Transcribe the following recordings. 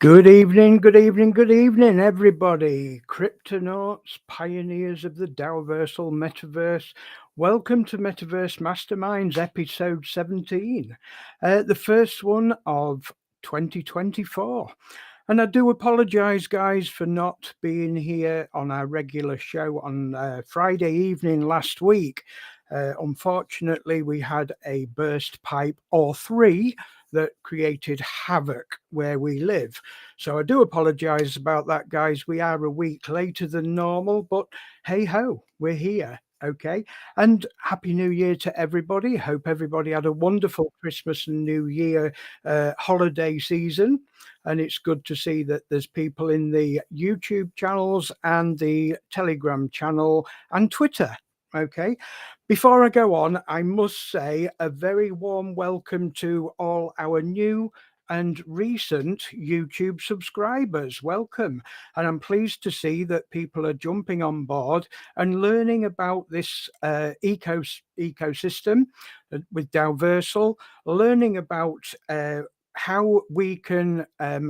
Good evening, good evening, good evening, everybody. Cryptonauts, pioneers of the DAOVERSAL Metaverse. Welcome to Metaverse Masterminds, episode 17, the first one of 2024. And I do apologise, guys, for not being here on our regular show on Friday evening last week. Unfortunately, we had a burst pipe or three that created havoc where we live. So I do apologise about that, guys. We are a week later than normal, but hey ho, we're here. Okay. And Happy New Year to everybody. Hope everybody had a wonderful Christmas and New Year holiday season. And it's good to see that there's people in the YouTube channels and the Telegram channel and Twitter. Okay. Before I go on, I must say a very warm welcome to all our new and recent YouTube subscribers. Welcome. And I'm pleased to see that people are jumping on board and learning about this ecosystem with DAOVERSAL, learning about how we can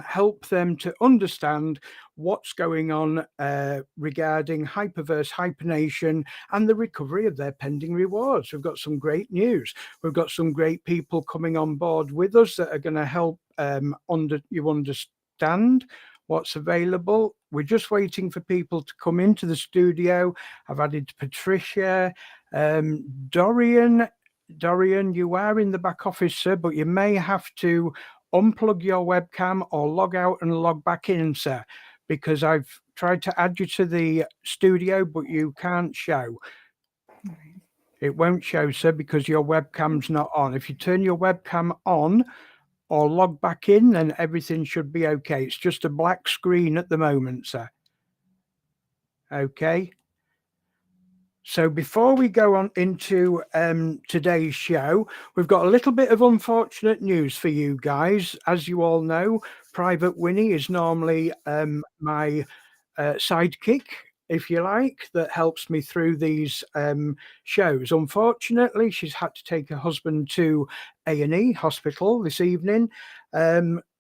help them to understand what's going on regarding Hyperverse, Hypernation, and the recovery of their pending rewards. We've got some great news. We've got some great people coming on board with us that are going to help you understand what's available. We're just waiting for people to come into the studio. I've added Patricia, Dorian, you are in the back office, sir, but you may have to unplug your webcam or log out and log back in, sir, because I've tried to add you to the studio, but you can't show. It won't show, sir, because your webcam's not on. If you turn your webcam on or log back in, then everything should be okay. It's just a black screen at the moment, sir. Okay. So before we go on into today's show, we've got a little bit of unfortunate news for you guys. As you all know, Private Winnie is normally my sidekick, if you like, that helps me through these shows. Unfortunately, she's had to take her husband to A&E hospital this evening.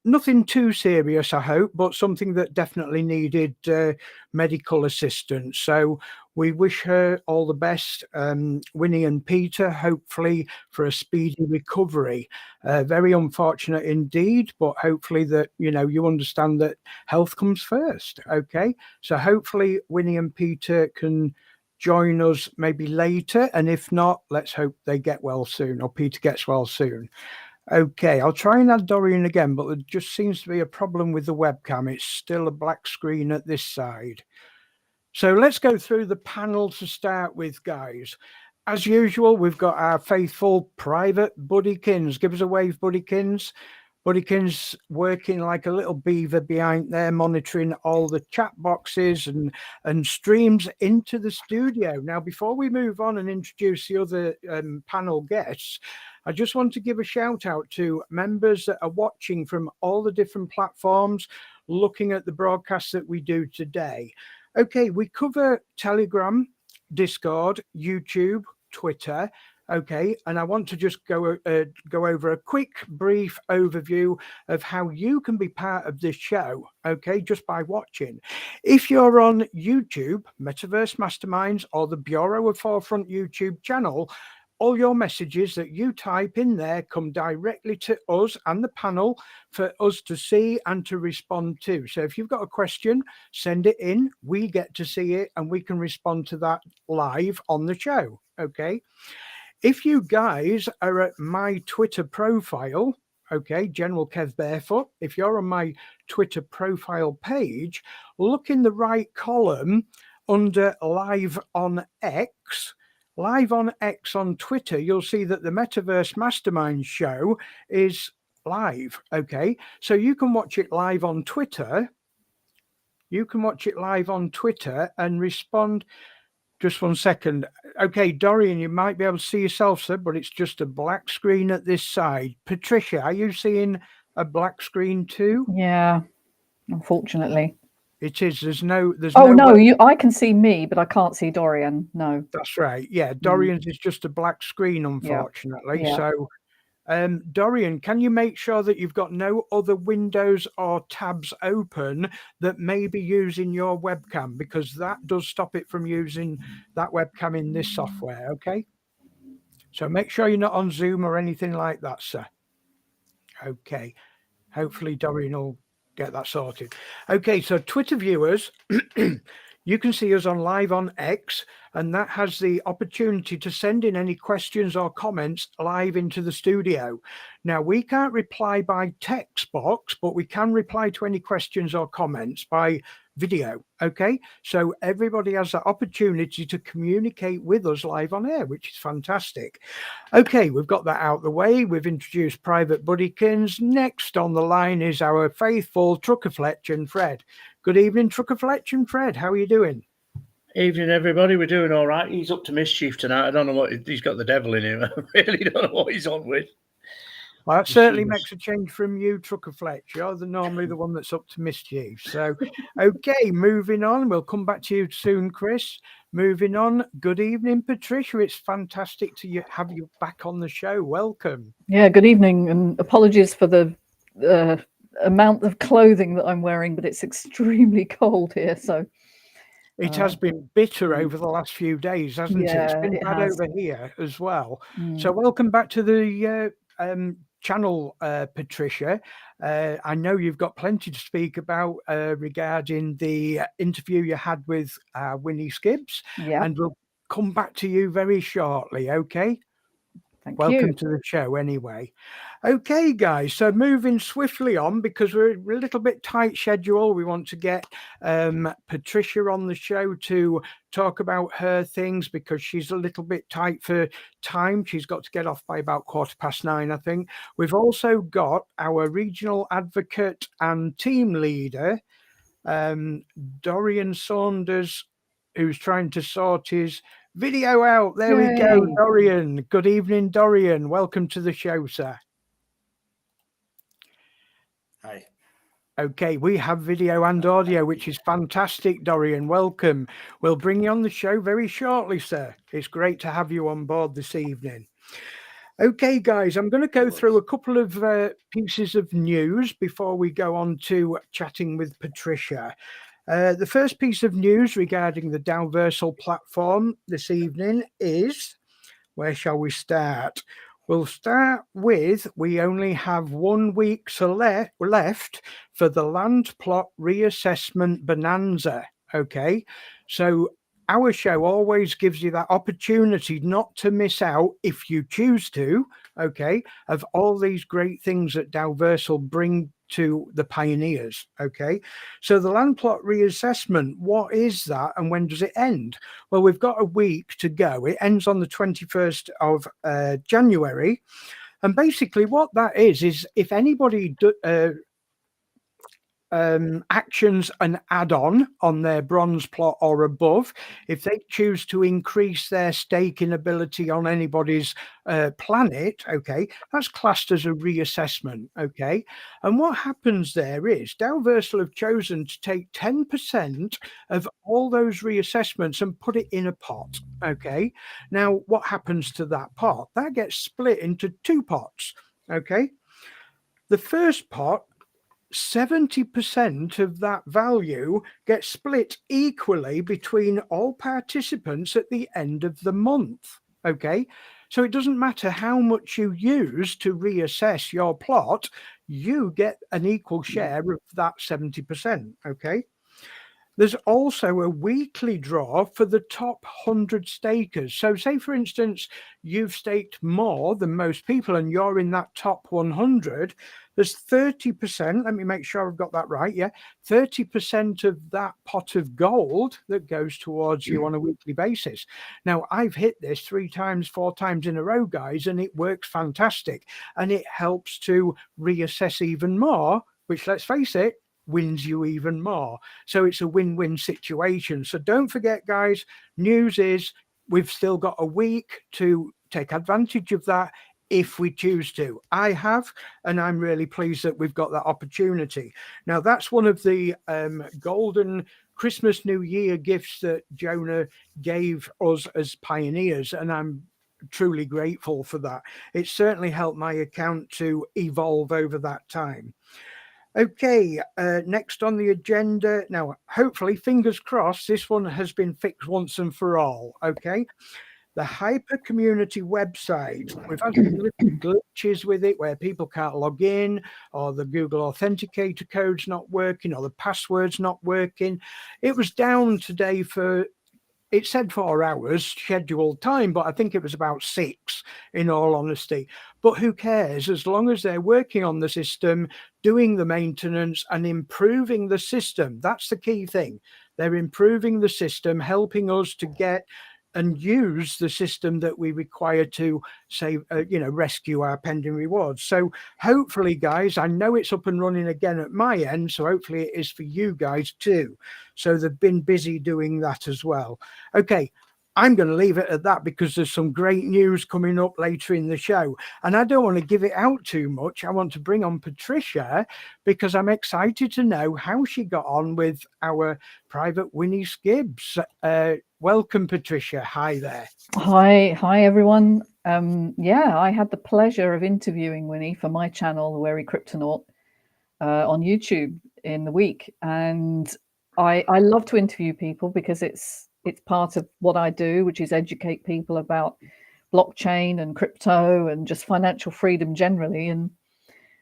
Nothing too serious, I hope, but something that definitely needed medical assistance. So we wish her all the best, Winnie and Peter, hopefully for a speedy recovery. Very unfortunate indeed, but hopefully that, you understand that health comes first. Okay. So hopefully Winnie and Peter can join us maybe later. And if not, let's hope they get well soon, or Peter gets well soon. Okay, I'll try and add Dorian again, but there just seems to be a problem with the webcam. It's still a black screen at this side. So let's go through the panel to start with, guys. As usual, we've got our faithful private Buddykins. Give us a wave, Buddykins. Buddykins working like a little beaver behind there, monitoring all the chat boxes and streams into the studio. Now, before we move on and introduce the other panel guests, I just want to give a shout out to members that are watching from all the different platforms, looking at the broadcast that we do today. Okay, we cover Telegram, Discord, YouTube, Twitter. Okay, and I want to just go over a quick, brief overview of how you can be part of this show, okay, just by watching. If you're on YouTube, Metaverse Masterminds, or the Bureau of Forefront YouTube channel, all your messages that you type in there come directly to us and the panel for us to see and to respond to. So if you've got a question, send it in. We get to see it and we can respond to that live on the show. Okay. If you guys are at my Twitter profile, okay, General Kev Barefoot, if you're on my Twitter profile page, look in the right column under Live on X. Live on X on Twitter, you'll see that the Metaverse Masterminds show is live, okay? So you can watch it live on Twitter. You can watch it live on Twitter and respond. Just one second. Okay, Dorian, you might be able to see yourself, sir, but it's just a black screen at this side. Patricia, are you seeing a black screen too? Yeah, unfortunately. It is. There's no. I can see me, but I can't see Dorian. No. That's right. Yeah, Dorian's is just a black screen, unfortunately. Yeah. So Dorian, can you make sure that you've got no other windows or tabs open that may be using your webcam? Because that does stop it from using that webcam in this software, okay? So make sure you're not on Zoom or anything like that, sir. Okay. Hopefully Dorian will get that sorted. Okay, so Twitter viewers, you can see us on live on X, and that has the opportunity to send in any questions or comments live into the studio. Now, we can't reply by text box, but we can reply to any questions or comments by video. Okay, so everybody has that opportunity to communicate with us live on air, which is fantastic. Okay, we've got that out the way. We've introduced Private Buddykins. Next on the line is our faithful Trucker Fletch and Fred. Good evening, Trucker Fletch and Fred. How are you doing? Evening, everybody. We're doing all right. He's up to mischief tonight. I don't know what he's got. The devil in him. I really don't know what he's on with. Well, that certainly makes a change from you, Trucker Fletch. You're normally the one that's up to mischief. So, okay, moving on. We'll come back to you soon, Chris. Moving on. Good evening, Patricia. It's fantastic to have you back on the show. Welcome. Yeah, good evening, and apologies for the amount of clothing that I'm wearing, but it's extremely cold here. So it has been bitter over the last few days, hasn't it? It's been bad over here as well. So welcome back to the channel, Patricia. I know you've got plenty to speak about regarding the interview you had with Winnie Skibbs, and we'll come back to you very shortly. Okay. Welcome to the show anyway. Okay, guys, so moving swiftly on because we're a little bit tight schedule. We want to get Patricia on the show to talk about her things because she's a little bit tight for time. She's got to get off by about 9:15, I think. We've also got our regional advocate and team leader, Dorian Saunders, who's trying to sort his video out. There we go, Dorian. Good evening, Dorian. Welcome to the show, sir. Hi. Okay, we have video and audio, which is fantastic, Dorian. Welcome. We'll bring you on the show very shortly, sir. It's great to have you on board this evening. Okay, guys, I'm going to go through a couple of pieces of news before we go on to chatting with Patricia. The first piece of news regarding the DAOVERSAL platform this evening is, where shall we start? We'll start with, we only have 1 week left for the land plot reassessment bonanza. Okay, so our show always gives you that opportunity not to miss out, if you choose to, okay, of all these great things that DAOVERSAL bring to the pioneers. Okay, so the land plot reassessment, what is that and when does it end? Well, we've got a week to go. It ends on the 21st of January, and basically what that is if anybody actions an add-on on their bronze plot or above, if they choose to increase their staking ability on anybody's planet, okay, that's classed as a reassessment. Okay, and what happens there is DAOVERSAL have chosen to take 10% of all those reassessments and put it in a pot. Okay, now what happens to that pot? That gets split into 2 pots. Okay, the first pot, 70% of that value gets split equally between all participants at the end of the month. Okay, so it doesn't matter how much you use to reassess your plot, you get an equal share of that 70%. Okay, there's also a weekly draw for the top 100 stakers. So say, for instance, you've staked more than most people and you're in that top 100. There's 30%, let me make sure I've got that right, 30% of that pot of gold that goes towards you on a weekly basis. Now, I've hit this 3 times, 4 times in a row, guys, and it works fantastic. And it helps to reassess even more, which, let's face it, wins you even more. So it's a win-win situation. So don't forget, guys, news is we've still got a week to take advantage of that if we choose to. I have, and I'm really pleased that we've got that opportunity. Now, that's one of the golden Christmas New Year gifts that Jonah gave us as pioneers, and I'm truly grateful for that. It's certainly helped my account to evolve over that time. Okay, next on the agenda. Now, hopefully, fingers crossed, this one has been fixed once and for all. Okay. The Hyper Community website. We've had some little glitches with it where people can't log in, or the Google Authenticator code's not working, or the password's not working. It was down today for, it said 4 hours scheduled time, but I think it was about 6, in all honesty. But who cares? As long as they're working on the system, doing the maintenance and improving the system. That's the key thing. They're improving the system, helping us to get and use the system that we require to save, rescue our pending rewards. So hopefully, guys, I know it's up and running again at my end, so hopefully it is for you guys too. So they've been busy doing that as well. Okay, I'm going to leave it at that because there's some great news coming up later in the show. And I don't want to give it out too much. I want to bring on Patricia because I'm excited to know how she got on with our Private Winnie Skibbs. Welcome, Patricia. Hi there. Hi everyone. I had the pleasure of interviewing Winnie for my channel, The Wary Cryptonaut, on YouTube in the week. And I love to interview people because it's part of what I do, which is educate people about blockchain and crypto and just financial freedom generally. And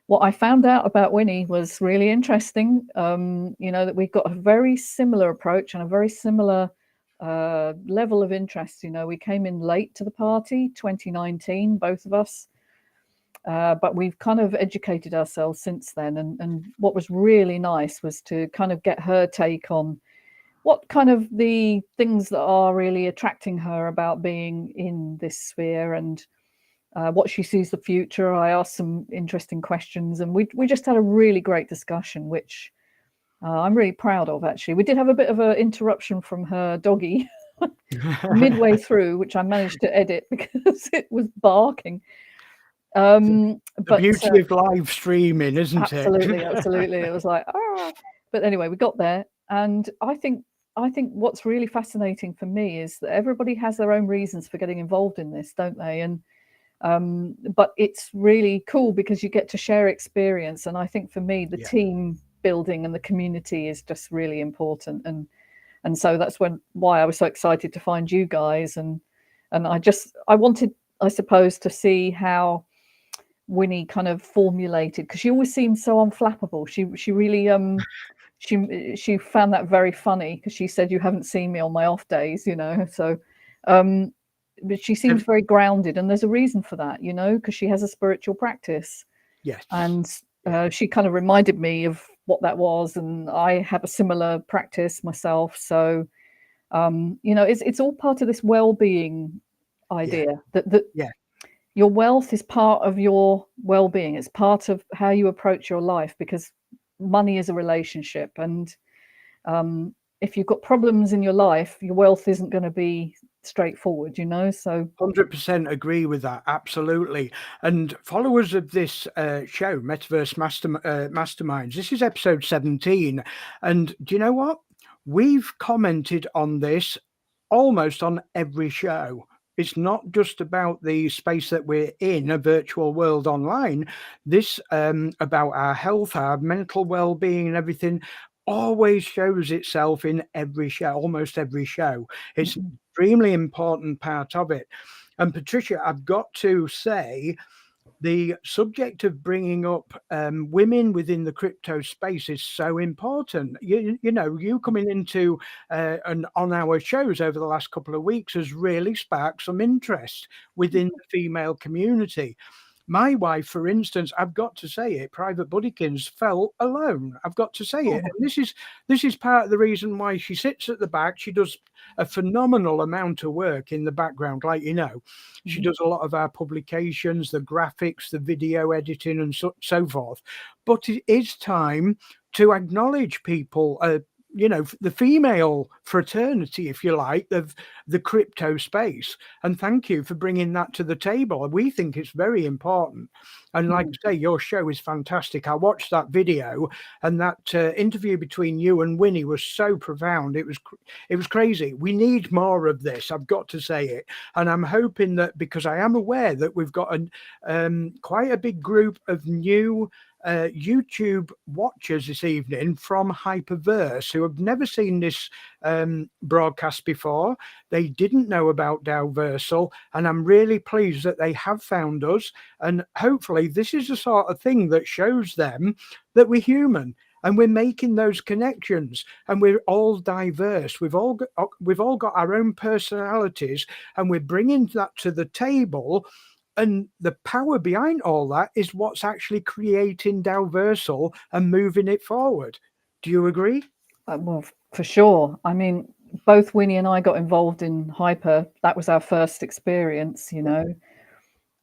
what I found out about Winnie was really interesting. That we've got a very similar approach and a very similar level of interest. We came in late to the party, 2019, both of us, but we've kind of educated ourselves since then. And what was really nice was to kind of get her take on what kind of the things that are really attracting her about being in this sphere and what she sees the future. I asked some interesting questions and we just had a really great discussion, which I'm really proud of, actually. We did have a bit of an interruption from her doggy midway through, which I managed to edit because it was barking. The beauty of live streaming, isn't absolutely, it? Absolutely. It was like, ah. But anyway, we got there. And I think what's really fascinating for me is that everybody has their own reasons for getting involved in this, don't they? And but it's really cool because you get to share experience. And I think for me, the team building and the community is just really important. And so that's why I was so excited to find you guys. And I wanted, I suppose, to see how Winnie kind of formulated, because she always seemed so unflappable. She really she found that very funny because she said, you haven't seen me on my off days, so but she seems very grounded, and there's a reason for that, because she has a spiritual practice. Yes. And she kind of reminded me of what that was, and I have a similar practice myself. So it's all part of this well-being idea that your wealth is part of your well-being. It's part of how you approach your life, because money is a relationship, and if you've got problems in your life, your wealth isn't going to be straightforward, so 100% agree with that. Absolutely. And followers of this show, Metaverse Masterminds, this is episode 17, and do you know what, we've commented on this almost on every show. It's not just about the space that we're in, a virtual world online. This about our health, our mental well-being and everything always shows itself in every show, almost every show. It's an extremely important part of it. And Patricia, I've got to say, the subject of bringing up women within the crypto space is so important. You coming into and on our shows over the last couple of weeks has really sparked some interest within the female community. My wife, for instance, I've got to say it, Private Buddykins felt alone. I've got to say it. And this is part of the reason why she sits at the back. She does a phenomenal amount of work in the background, she does a lot of our publications, the graphics, the video editing and so forth. But it is time to acknowledge people, the female fraternity, if you like, of the crypto space. And thank you for bringing that to the table. We think it's very important. And like I say, your show is fantastic. I watched that video, and that interview between you and Winnie was so profound. It was crazy. We need more of this. I've got to say it. And I'm hoping that, because I am aware that we've got quite a big group of new YouTube watchers this evening from Hyperverse who have never seen this broadcast before. They didn't know about DAOVERSAL, and I'm really pleased that they have found us. And hopefully this is the sort of thing that shows them that we're human and we're making those connections, and we're all diverse. We've all got our own personalities, and we're bringing that to the table. And the power behind all that is what's actually creating DAOVERSAL and moving it forward. Do you agree? Well, for sure. I mean, both Winnie and I got involved in Hyper. That was our first experience, and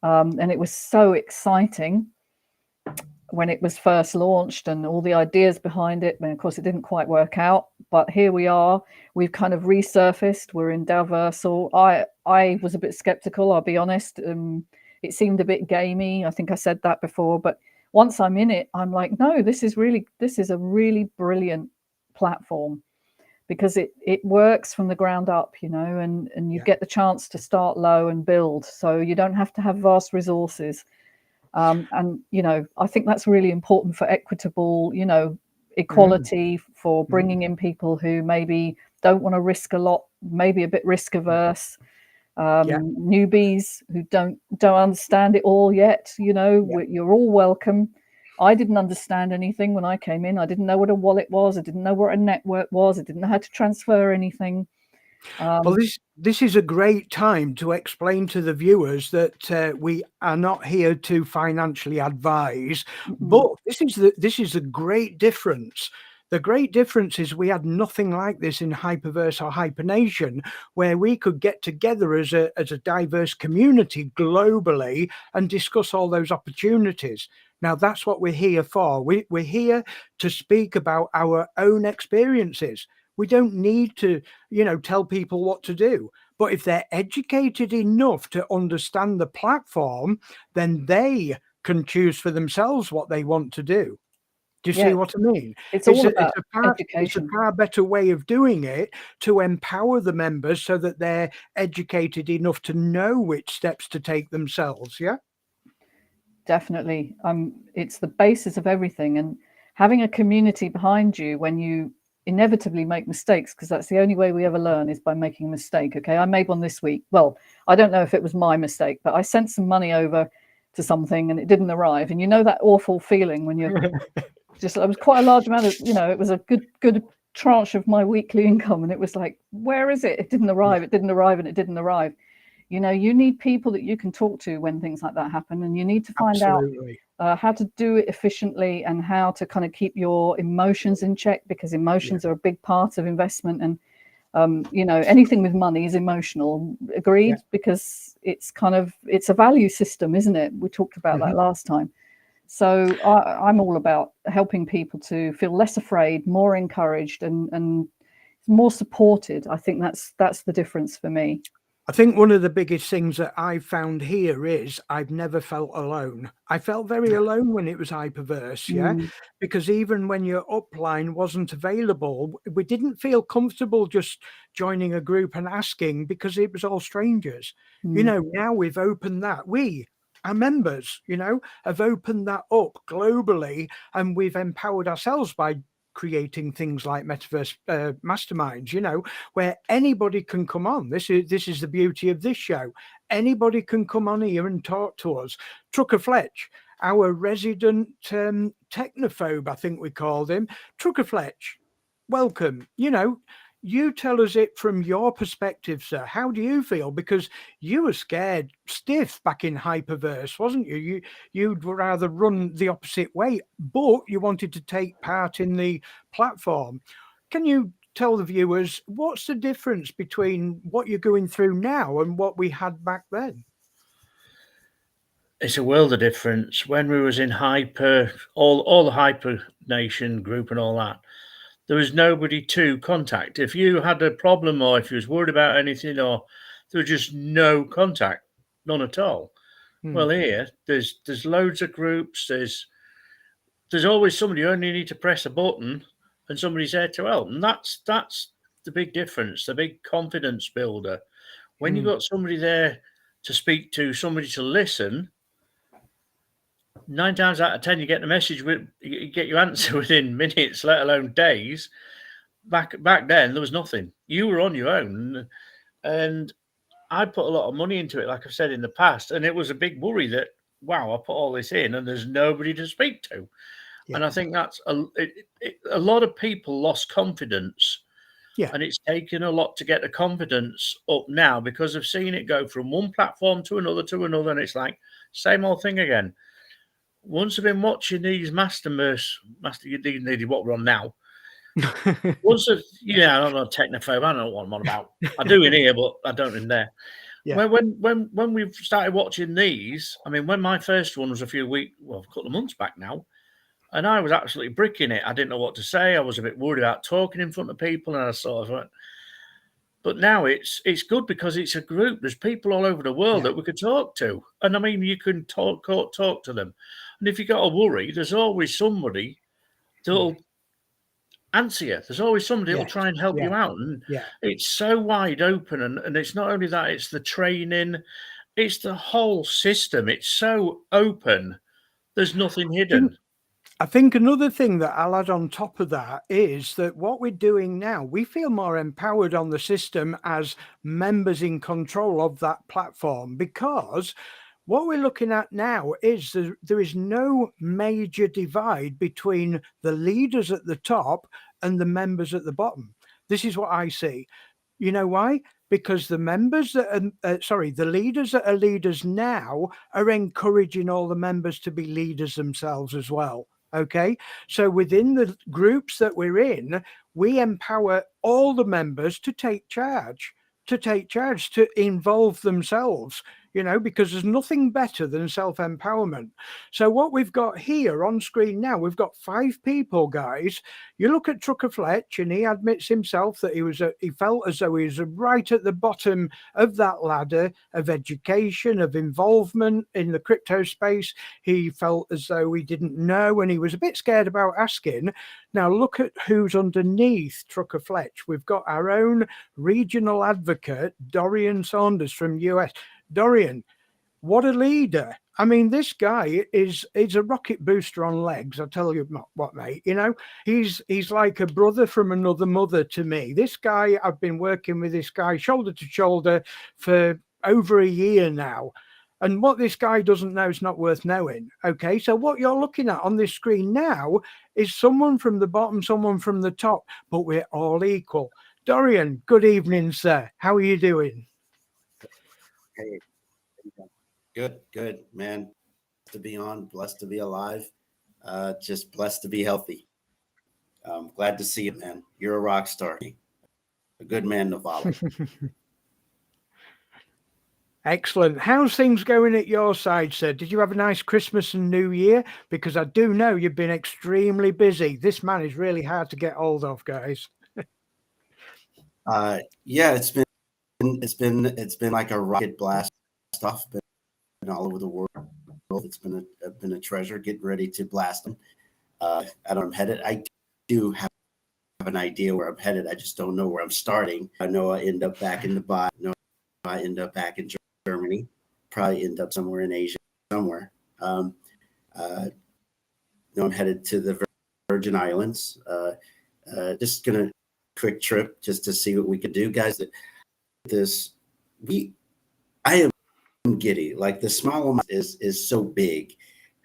it was so exciting when it was first launched and all the ideas behind it. And of course, it didn't quite work out, but here we are. We've kind of resurfaced. We're in DAOVERSAL. I was a bit skeptical, I'll be honest. It seemed a bit gamey. I think I said that before, but once I'm in it, I'm like, no, this is a really brilliant platform, because it works from the ground up, and you get the chance to start low and build. So you don't have to have vast resources. And, I think that's really important for equitable, equality, for bringing in people who maybe don't want to risk a lot, maybe a bit risk averse. Newbies who don't understand it all yet, you're all welcome. I didn't understand anything when I came in. I didn't know what a wallet was. I didn't know what a network was. I didn't know how to transfer anything. Well, this is a great time to explain to the viewers that we are not here to financially advise, but this is a great difference. The great difference is we had nothing like this in Hyperverse or Hypernation, where we could get together as a diverse community globally and discuss all those opportunities. Now, that's what we're here for. We're here to speak about our own experiences. We don't need to, tell people what to do. But if they're educated enough to understand the platform, then they can choose for themselves what they want to do. Do you see what I mean? It's all about education. It's a far better way of doing it, to empower the members so that they're educated enough to know which steps to take themselves. Yeah. Definitely. It's the basis of everything, and having a community behind you when you inevitably make mistakes, because that's the only way we ever learn, is by making a mistake. Okay, I made one this week. Well, I don't know if it was my mistake, but I sent some money over to something and it didn't arrive. And that awful feeling when you're just, it was quite a large amount of, it was a good tranche of my weekly income, and it was like, where is it? It didn't arrive. It didn't arrive, and it didn't arrive. You need people that you can talk to when things like that happen, and you need to find out how to do it efficiently and how to kind of keep your emotions in check, because emotions are a big part of investment. And anything with money is emotional. Agreed? Because it's a value system, isn't it? We talked about that last time. So I'm all about helping people to feel less afraid, more encouraged, and more supported. I think that's the difference for me. I think one of the biggest things that I've found here is I've never felt alone. I felt very alone when it was Hyperverse, because even when your upline wasn't available, we didn't feel comfortable just joining a group and asking, because it was all strangers. Now we've opened that. Our members, have opened that up globally, and we've empowered ourselves by creating things like Metaverse Masterminds, where anybody can come on. This is the beauty of this show. Anybody can come on here and talk to us. Trucker Fletch, our resident technophobe, I think we called him. Trucker Fletch, welcome. You tell us it from your perspective, sir. How do you feel? Because you were scared stiff back in Hyperverse, wasn't you? You'd rather run the opposite way, but you wanted to take part in the platform. Can you tell the viewers what's the difference between what you're going through now and what we had back then? It's a world of difference. When we was in Hyper, all the Hyper Nation group and all that, there was nobody to contact. If you had a problem or if you was worried about anything, or there was just no contact, none at all. Well, here there's loads of groups. There's always somebody. You only need to press a button, and somebody's there to help. And that's the big difference, the big confidence builder. When you've got somebody there to speak to, somebody to listen, 9 times out of 10, you get the message, you get your answer within minutes, let alone days. Back then, there was nothing. You were on your own, and I put a lot of money into it, like I've said in the past, and it was a big worry that, wow, I put all this in, and there's nobody to speak to. Yeah. And I think that's a lot of people lost confidence. Yeah. And it's taken a lot to get the confidence up now, because I've seen it go from one platform to another, and it's like same old thing again. Once I've been watching these Masterverse, what we're on now. Once I'm not a technophobe. I don't know what I'm on about. I do in here, but I don't in there. Yeah. When we've started watching these, I mean, when my first one was a couple of months back now, and I was absolutely bricking it. I didn't know what to say. I was a bit worried about talking in front of people, and I sort of went. But now it's good because it's a group. There's people all over the world that we could talk to, and I mean, you can talk to them. And if you got a worry, there's always somebody that'll answer you. There's always somebody that'll try and help you out. And it's so wide open. And it's not only that, it's the training, it's the whole system. It's so open. There's nothing hidden. I think another thing that I'll add on top of that is that what we're doing now, we feel more empowered on the system as members in control of that platform, because what we're looking at now is there is no major divide between the leaders at the top and the members at the bottom. This is what I see. You know why? Because the members that are, the leaders that are leaders now are encouraging all the members to be leaders themselves as well. Okay, so within the groups that we're in, we empower all the members to take charge, to involve themselves, because there's nothing better than self-empowerment. So what we've got here on screen now, we've got 5 people, guys. You look at Trucker Fletch, and he admits himself that he felt as though he was right at the bottom of that ladder of education, of involvement in the crypto space. He felt as though he didn't know, and he was a bit scared about asking. Now look at who's underneath Trucker Fletch. We've got our own regional advocate, Dorian Saunders from US. Dorian, what a leader. I mean, this guy is a rocket booster on legs. I'll tell you what, mate, he's like a brother from another mother to me. This guy, I've been working with this guy shoulder to shoulder for over a year now. And what this guy doesn't know is not worth knowing. Okay, so what you're looking at on this screen now is someone from the bottom, someone from the top, but we're all equal. Dorian, good evening, sir. How are you doing? Hey, good, man. To be on, blessed to be alive, just blessed to be healthy. Glad to see you, man. You're a rock star, a good man to follow. Excellent. How's things going at your side, sir? Did you have a nice Christmas and New Year? Because I do know you've been extremely busy. This man is really hard to get hold of, guys. Yeah, it's been like a rocket blast stuff, been all over the world. It's been a treasure getting ready to blast them. I don't know where I'm headed. I do have an idea where I'm headed. I just don't know where I'm starting. I know I end up back in Dubai. I know I end up back in Germany. Probably end up somewhere in Asia somewhere. I'm headed to the Virgin Islands. Just gonna quick trip just to see what we could do, guys. I am giddy. Like, the small amount is so big.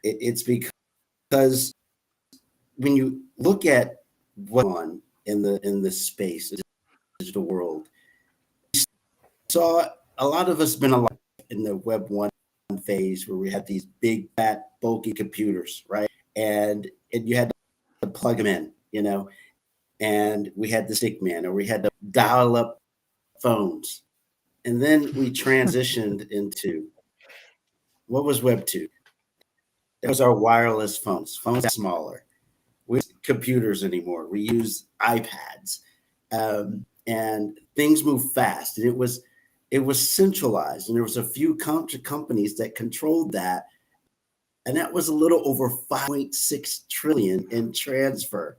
It's because when you look at what's on in the space, the digital world, we saw a lot of us been alive in the Web 1 phase, where we had these big, fat, bulky computers, right? And you had to plug them in, and we had the stick man, or we had to dial up phones. And then we transitioned into, what was Web 2? That was our wireless phones. Phones got smaller. We use computers anymore. We use iPads, and things move fast. And it was centralized, and there was a few companies that controlled that, and that was a little over 5.6 trillion in transfer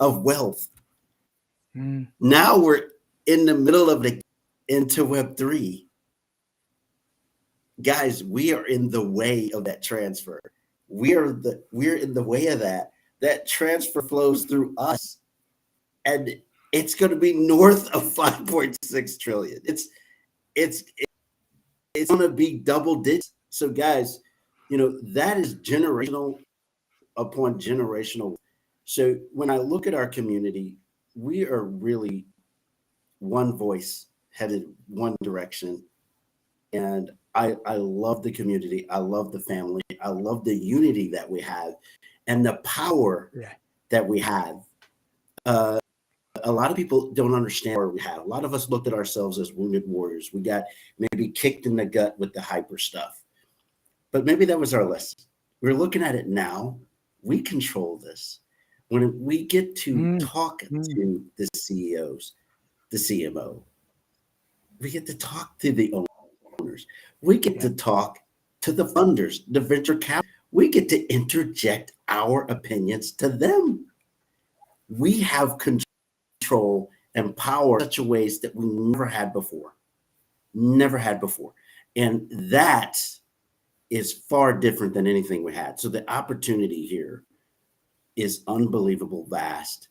of wealth. Now we're in the middle of into Web3. Guys, we are in the way of that transfer. We're in the way of that. That transfer flows through us, and it's going to be north of 5.6 trillion. It's going to be double digits. So guys, that is generational upon generational. So when I look at our community, we are really one voice headed one direction. And I love the community. I love the family. I love the unity that we have and the power that we have. A lot of people don't understand where we have. A lot of us looked at ourselves as wounded warriors. We got maybe kicked in the gut with the hyper stuff. But maybe that was our lesson. We're looking at it now. We control this. When we get to talk to the CEOs, the CMO, we get to talk to the owners. We get to talk to the funders, the venture capital. We get to interject our opinions to them. We have control and power in such a ways that we never had before. Never had before. And that is far different than anything we had. So the opportunity here is unbelievable vast.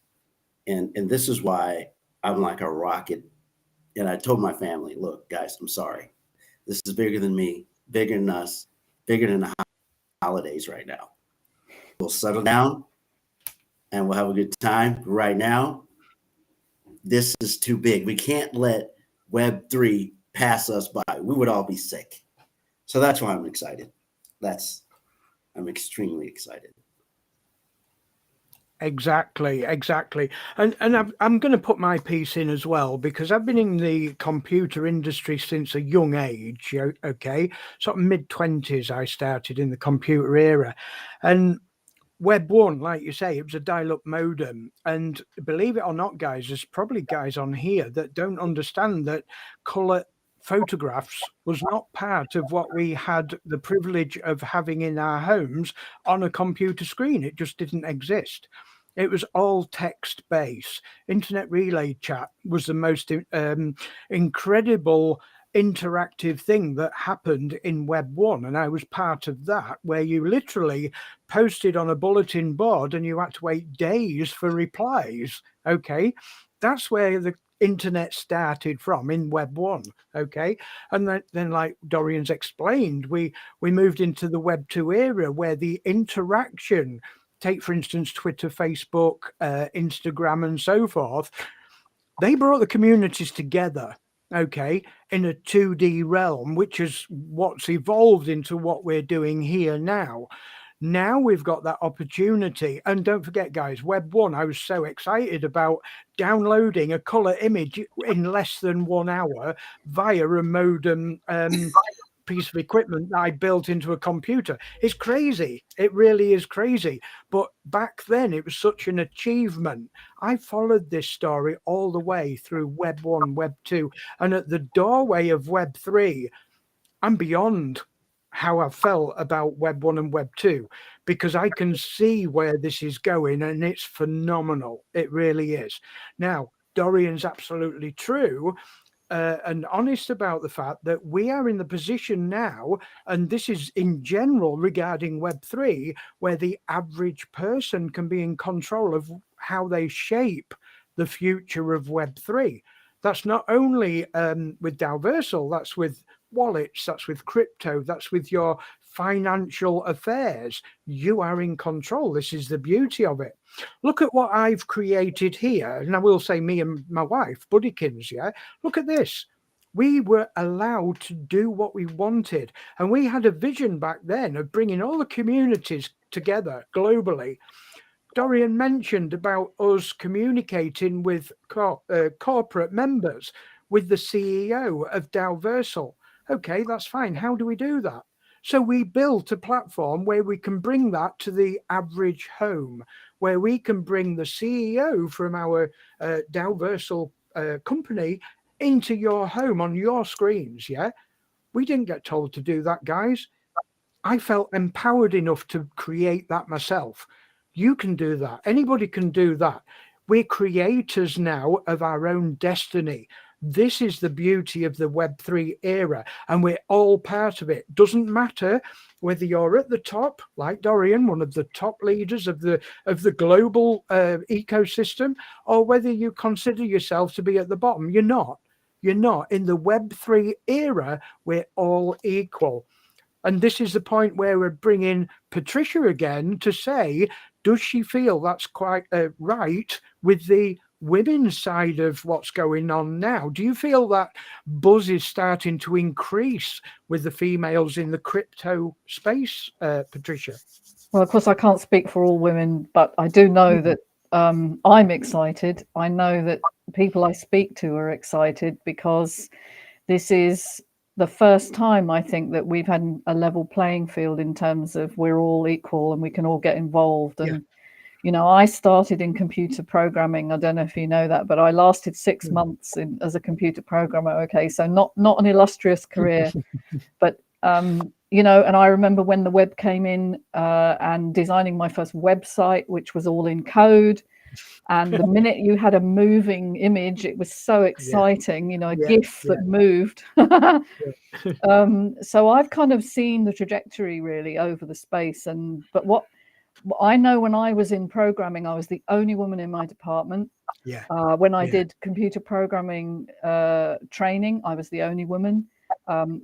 And this is why I'm like a rocket. And I told my family, look, guys, I'm sorry. This is bigger than me, bigger than us, bigger than the holidays right now. We'll settle down and we'll have a good time. Right now, this is too big. We can't let Web3 pass us by. We would all be sick. So that's why I'm excited. I'm extremely excited. Exactly. And I'm going to put my piece in as well, because I've been in the computer industry since a young age, okay? Sort of mid-20s I started in the computer era. And Web 1, like you say, it was a dial-up modem. And believe it or not, guys, there's probably guys on here that don't understand that color photographs was not part of what we had the privilege of having in our homes on a computer screen. It just didn't exist. It was all text based. Internet relay chat was the most incredible interactive thing that happened in Web 1, and I was part of that, where you literally posted on a bulletin board and you had to wait days for replies. Okay, that's where the internet started from, in Web 1. Okay, and then like Dorian's explained, we moved into the Web 2 era, where the interaction, take for instance Twitter, Facebook, Instagram and so forth, they brought the communities together, okay, in a 2D realm, which is what's evolved into what we're doing here now. Now we've got that opportunity. And don't forget, guys, Web 1, I was so excited about downloading a color image in less than 1 hour via a modem piece of equipment that I built into a computer. It's crazy. It really is crazy. But back then it was such an achievement. I followed this story all the way through Web 1, Web 2, and at the doorway of Web 3, I'm beyond how I felt about Web 1 and Web 2, because I can see where this is going, and it's phenomenal. It really is. Now, Dorian's absolutely true. And honest about the fact that we are in the position now, and this is in general regarding Web3, where the average person can be in control of how they shape the future of Web3. That's not only with DAOVERSAL, that's with wallets, that's with crypto, that's with your financial affairs. You are in control. This is the beauty of it. Look at what I've created here. And I will say, me and my wife, Buddykins, yeah? Look at this. We were allowed to do what we wanted. And we had a vision back then of bringing all the communities together globally. Dorian mentioned about us communicating with corporate members, with the CEO of DAOVERSAL. Okay, that's fine. How do we do that? So we built a platform where we can bring that to the average home. where we can bring the CEO from our DAOVERSAL company into your home on your screens. Yeah, we didn't get told to do that, guys. I felt empowered enough to create that myself. You can do that. Anybody can do that. We're creators now of our own destiny. This is the beauty of the Web3 era, and we're all part of it. Doesn't matter whether you're at the top, like Dorian, one of the top leaders of the global ecosystem, or whether you consider yourself to be at the bottom. You're not. You're not. In the Web3 era, we're all equal. And this is the point where we're bringing Patricia again to say, does she feel that's quite right with the women's side of what's going on now? Do you feel that buzz is starting to increase with the females in the crypto space, Patricia? Well, of course, I can't speak for all women, but I do know that I'm excited. I know that people I speak to are excited because this is the first time, I think, that we've had a level playing field in terms of we're all equal and we can all get involved. And, you know, I started in computer programming. I don't know if you know that, but I lasted 6 months as a computer programmer. Okay, so not an illustrious career, but, you know, and I remember when the web came in and designing my first website, which was all in code. And the minute you had a moving image, it was so exciting, you know, a GIF that moved. So I've kind of seen the trajectory really over the space. But what I know, when I was in programming, I was the only woman in my department. When I did computer programming training, I was the only woman.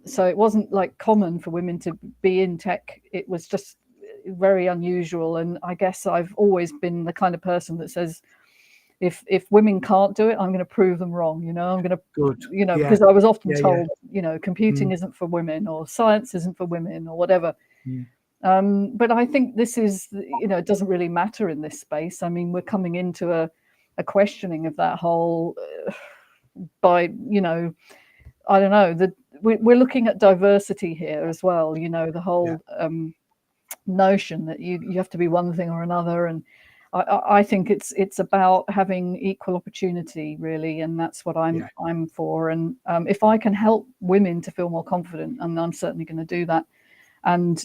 So it wasn't like common for women to be in tech. It was just very unusual. And I guess I've always been the kind of person that says, if women can't do it, I'm going to prove them wrong. You know, I'm going to, you know, because I was often told, you know, computing isn't for women, or science isn't for women, or whatever. But I think this is, you know, it doesn't really matter in this space. I mean, we're coming into a questioning of that whole by, you know, I don't know, we're looking at diversity here as well. You know, the whole notion that you have to be one thing or another. And I think it's about having equal opportunity, really, and that's what I'm for. And if I can help women to feel more confident, and I'm certainly going to do that, and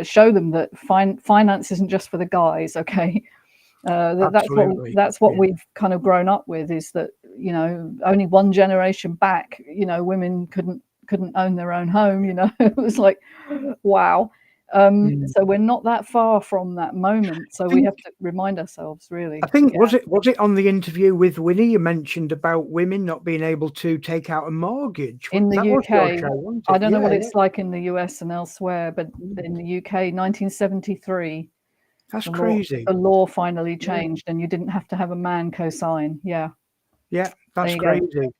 show them that finance isn't just for the guys. Okay, that's what we've kind of grown up with, is that, you know, only one generation back, you know, women couldn't own their own home. You know, it was like, wow. So we're not that far from that moment. So we have to remind ourselves, really. I think, was it on the interview with Winnie, you mentioned about women not being able to take out a mortgage? In the UK, I don't know what it's like in the US and elsewhere, but in the UK, 1973. That's crazy. The law finally changed, and you didn't have to have a man co-sign. Yeah, that's crazy.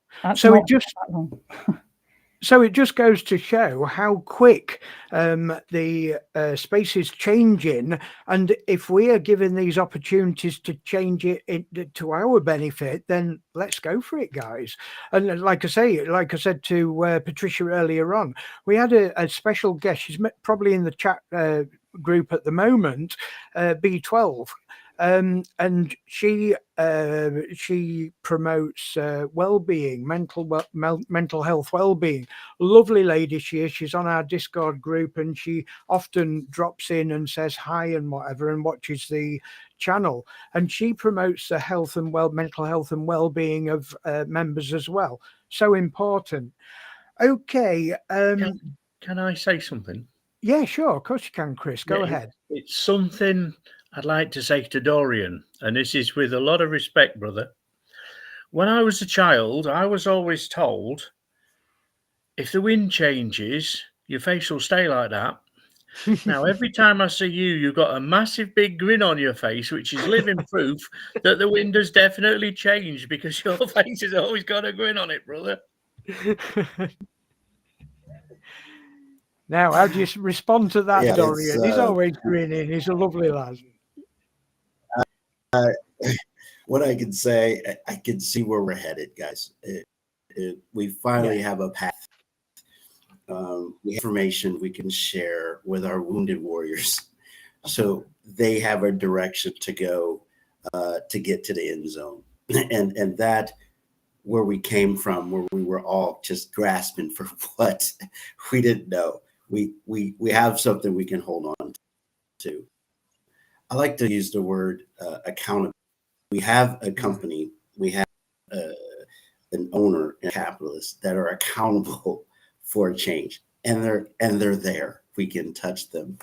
So it just goes to show how quick the space is changing, and if we are given these opportunities to change it to our benefit, then let's go for it, guys. And like I said to Patricia earlier on, we had a special guest. She's probably in the chat group at the moment, B12. And she promotes well-being, mental health well-being. Lovely lady she is. She's on our Discord group, and she often drops in and says hi and whatever, and watches the channel. And she promotes the health and mental health and well-being of members as well. So important. Okay. Can I say something? Yeah, sure. Of course you can, Chris. Go ahead. It's something I'd like to say to Dorian, and this is with a lot of respect, brother. When I was a child, I was always told, if the wind changes, your face will stay like that. Now, every time I see you, you've got a massive big grin on your face, which is living proof that the wind has definitely changed, because your face has always got a grin on it, brother. Now, how do you respond to that, Dorian? He's always grinning. He's a lovely lad. What I can say, I can see where we're headed, guys. We finally have a path. We have information we can share with our wounded warriors. So they have a direction to go to get to the end zone. And that where we came from, where we were all just grasping for what we didn't know. We have something we can hold on to. I like to use the word accountability. We have a company, we have an owner and capitalist that are accountable for a change, and they're there. We can touch them.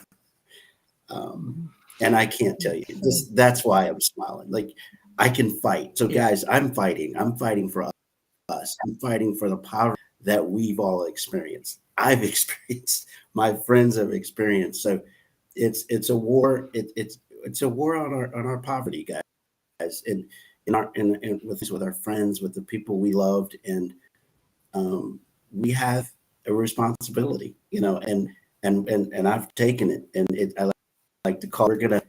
And I can't tell you, that's why I'm smiling. Like, I can fight. So guys, I'm fighting for us. I'm fighting for the power that we've all experienced. I've experienced, my friends have experienced. So it's a war. It's a war on our poverty, guys, and with our friends, with the people we loved, and we have a responsibility, and I've taken it, and I like to call, we're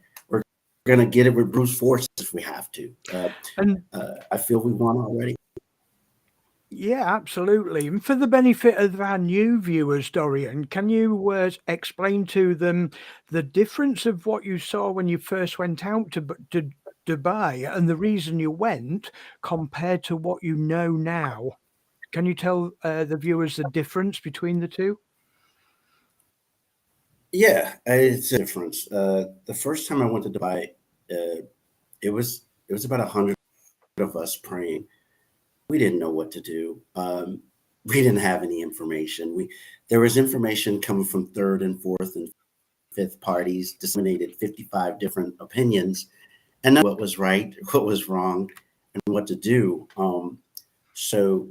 gonna get it with Bruce force if we have to. I feel we won already. Yeah, absolutely. And for the benefit of our new viewers, Dorian, can you explain to them the difference of what you saw when you first went out to Dubai and the reason you went compared to what you know now? Can you tell the viewers the difference between the two? Yeah, it's a difference. The first time I went to Dubai, it was about 100 of us praying. We didn't know what to do. We didn't have any information. There was information coming from third and fourth and fifth parties, disseminated 55 different opinions, and what was right, what was wrong, and what to do. So,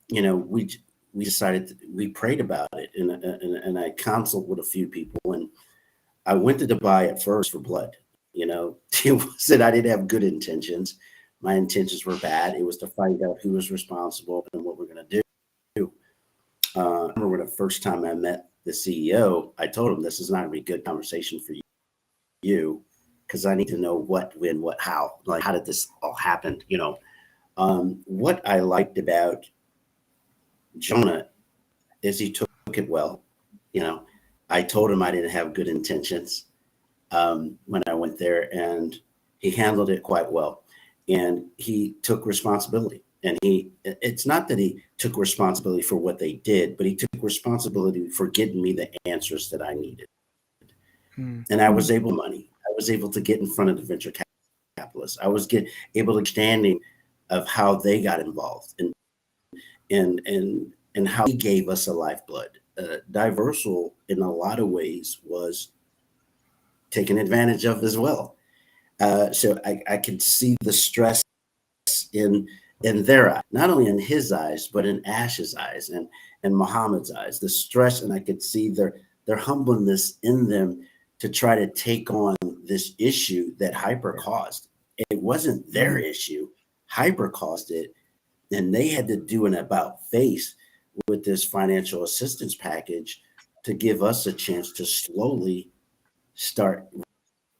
we decided, we prayed about it, and I consulted with a few people, and I went to Dubai at first for blood. It wasn't, I didn't have good intentions. My intentions were bad. It was to find out who was responsible and what we're going to do. I remember the first time I met the CEO, I told him, this is not going to be a good conversation for you, because I need to know what, when, what, how. Like, how did this all happen? What I liked about Jonah is he took it well. I told him I didn't have good intentions when I went there, and he handled it quite well. And he took responsibility. And it's not that he took responsibility for what they did, but he took responsibility for getting me the answers that I needed. And I was able to get in front of the venture capitalists. I was able to understanding of how they got involved and how he gave us a lifeblood. DAOVERSAL in a lot of ways was taken advantage of as well. So I could see the stress in their eyes, not only in his eyes, but in Ash's eyes and Muhammad's eyes, the stress. And I could see their humbleness in them to try to take on this issue that Hyper caused. It wasn't their issue. Hyper caused it. And they had to do an about face with this financial assistance package to give us a chance to slowly start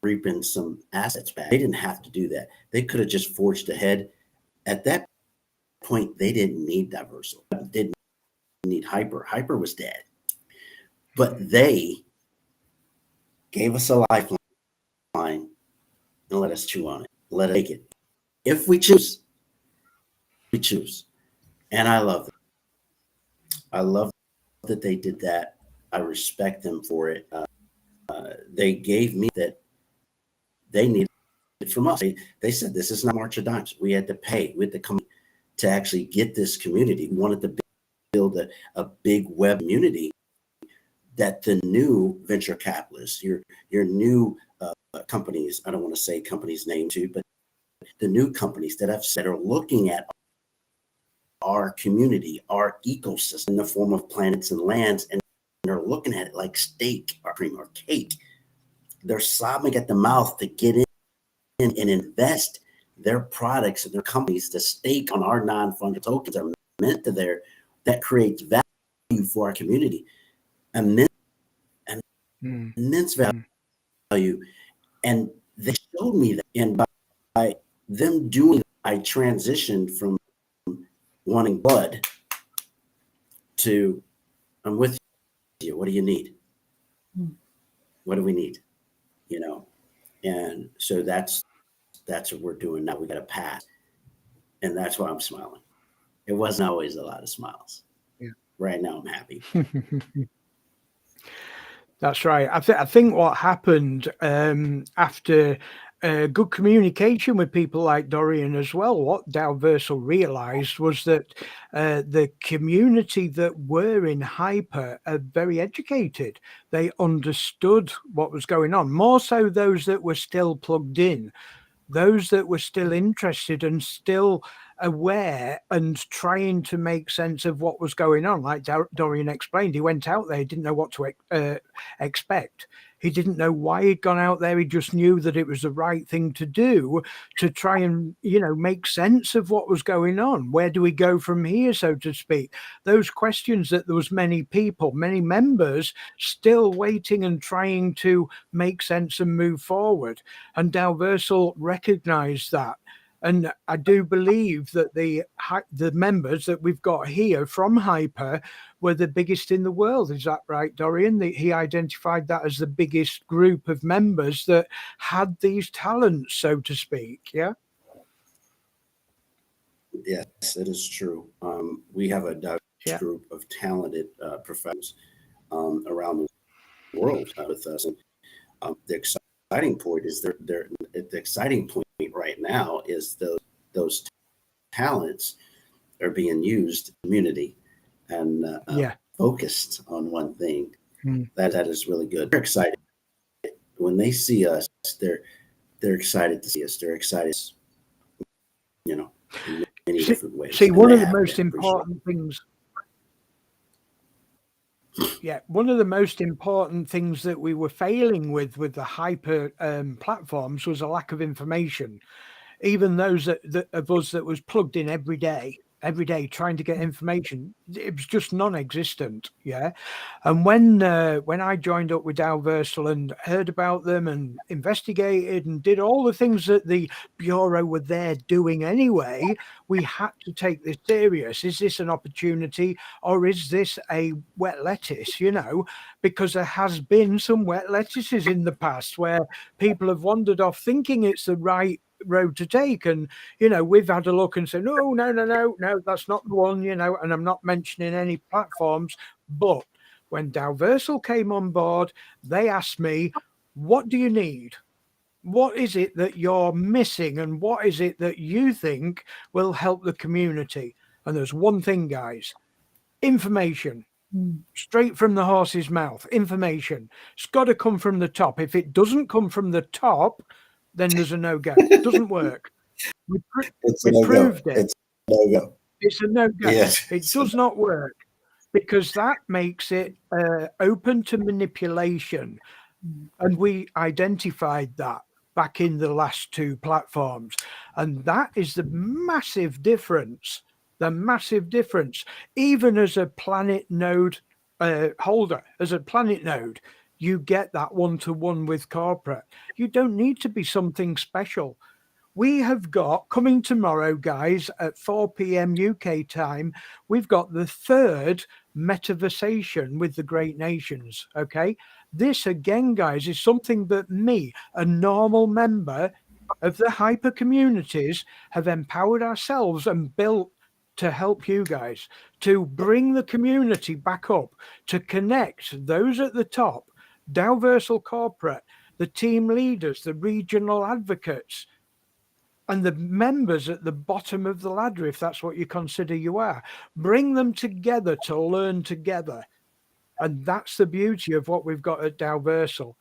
reaping some assets back. They didn't have to do that. They could have just forged ahead. At that point, they didn't need DAOVERSAL. They didn't need Hyper. Hyper was dead. But they gave us a lifeline and let us chew on it. Let us take it. If we choose, we choose. And I love it. I love that they did that. I respect them for it. They gave me that they needed it from us. They said, this is not March of Dimes. We had to pay. We had to come to actually get this community. We wanted to build a big web community that the new venture capitalists, your new companies, I don't want to say companies' name too, but the new companies that I've said are looking at our community, our ecosystem in the form of planets and lands, and they're looking at it like steak or cream or cake. They're sobbing at the mouth to get in and invest their products and their companies. To stake on our non-fungible tokens are meant to there, that creates value for our community. Immense value. And they showed me that. And by them doing it, I transitioned from wanting blood to, I'm with you. What do you need? What do we need? And so that's what we're doing now. We got a pass, and that's why I'm smiling. It wasn't always a lot of smiles. Yeah. Right now, I'm happy. That's right. I think what happened after good communication with people like Dorian as well, what DAOVERSAL realized was that the community that were in Hyper are very educated. They understood what was going on, more so those that were still plugged in, those that were still interested and still aware and trying to make sense of what was going on. Like Dorian explained, he went out there, he didn't know what to expect. He didn't know why he'd gone out there. He just knew that it was the right thing to do to try and, make sense of what was going on. Where do we go from here, so to speak? Those questions that there was many people, many members still waiting and trying to make sense and move forward. And DAOVERSAL recognized that. And I do believe that the members that we've got here from Hyper were the biggest in the world. Is that right, Dorian? He identified that as the biggest group of members that had these talents, so to speak. Yeah. Yes, it is true. We have a diverse group of talented professionals around the world with us. And the exciting point is the exciting point right now is those talents are being used in the community and focused on one thing. That is really good. They're excited when they see us. They're excited to see us. They're excited, in many different ways. See, one of the most important things. Yeah, one of the most important things that we were failing with the Hyper platforms was a lack of information. Even those of us that was plugged in every day trying to get information, it was just non-existent. Yeah. And when I joined up with DAOVERSAL and heard about them and investigated and did all the things that the Bureau were there doing anyway, we had to take this serious. Is this an opportunity or is this a wet lettuce? Because there has been some wet lettuces in the past where people have wandered off thinking it's the right road to take, and we've had a look and said no, that's not the one, and I'm not mentioning any platforms, but when DAOVERSAL came on board, they asked me, what do you need? What is it that you're missing, and what is it that you think will help the community? And there's one thing, guys: information. Straight from the horse's mouth. Information. It's got to come from the top. If it doesn't come from the top, then there's a no-go. It doesn't work. We proved it. It's a no-go. It's a no-go. Yes. It does not work because that makes it open to manipulation. And we identified that back in the last two platforms. And that is the massive difference. The massive difference. Even as a planet node holder, as a planet node, you get that one-to-one with corporate. You don't need to be something special. We have got, coming tomorrow, guys, at 4 p.m. UK time, we've got the third Metaversation with the Great Nations, okay? This, again, guys, is something that me, a normal member of the Hyper communities, have empowered ourselves and built to help you guys, to bring the community back up, to connect those at the top, DAOVERSAL corporate, the team leaders, the regional advocates, and the members at the bottom of the ladder, if that's what you consider you are. Bring them together to learn together. And that's the beauty of what we've got at DAOVERSAL.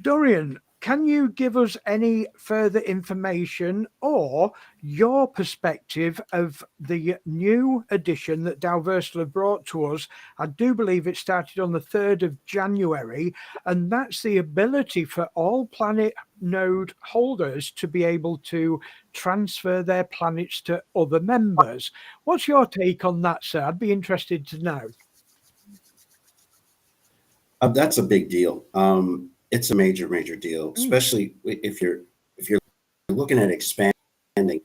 Dorian, can you give us any further information or your perspective of the new edition that DAOVERSAL have brought to us? I do believe it started on the 3rd of January, and that's the ability for all planet node holders to be able to transfer their planets to other members. What's your take on that, sir? I'd be interested to know. That's a big deal. It's a major deal, especially if you're looking at expanding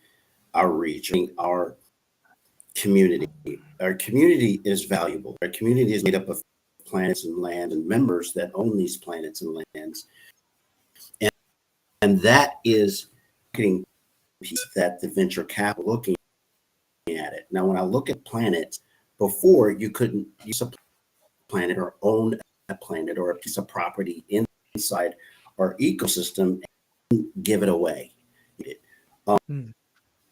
our reach, our community. Our community is valuable. Our community is made up of planets and land and members that own these planets and lands. And that is marketing piece that the venture capital looking at it. Now, when I look at planets, before you couldn't use a planet or own a planet or a piece of property inside our ecosystem and give it away. And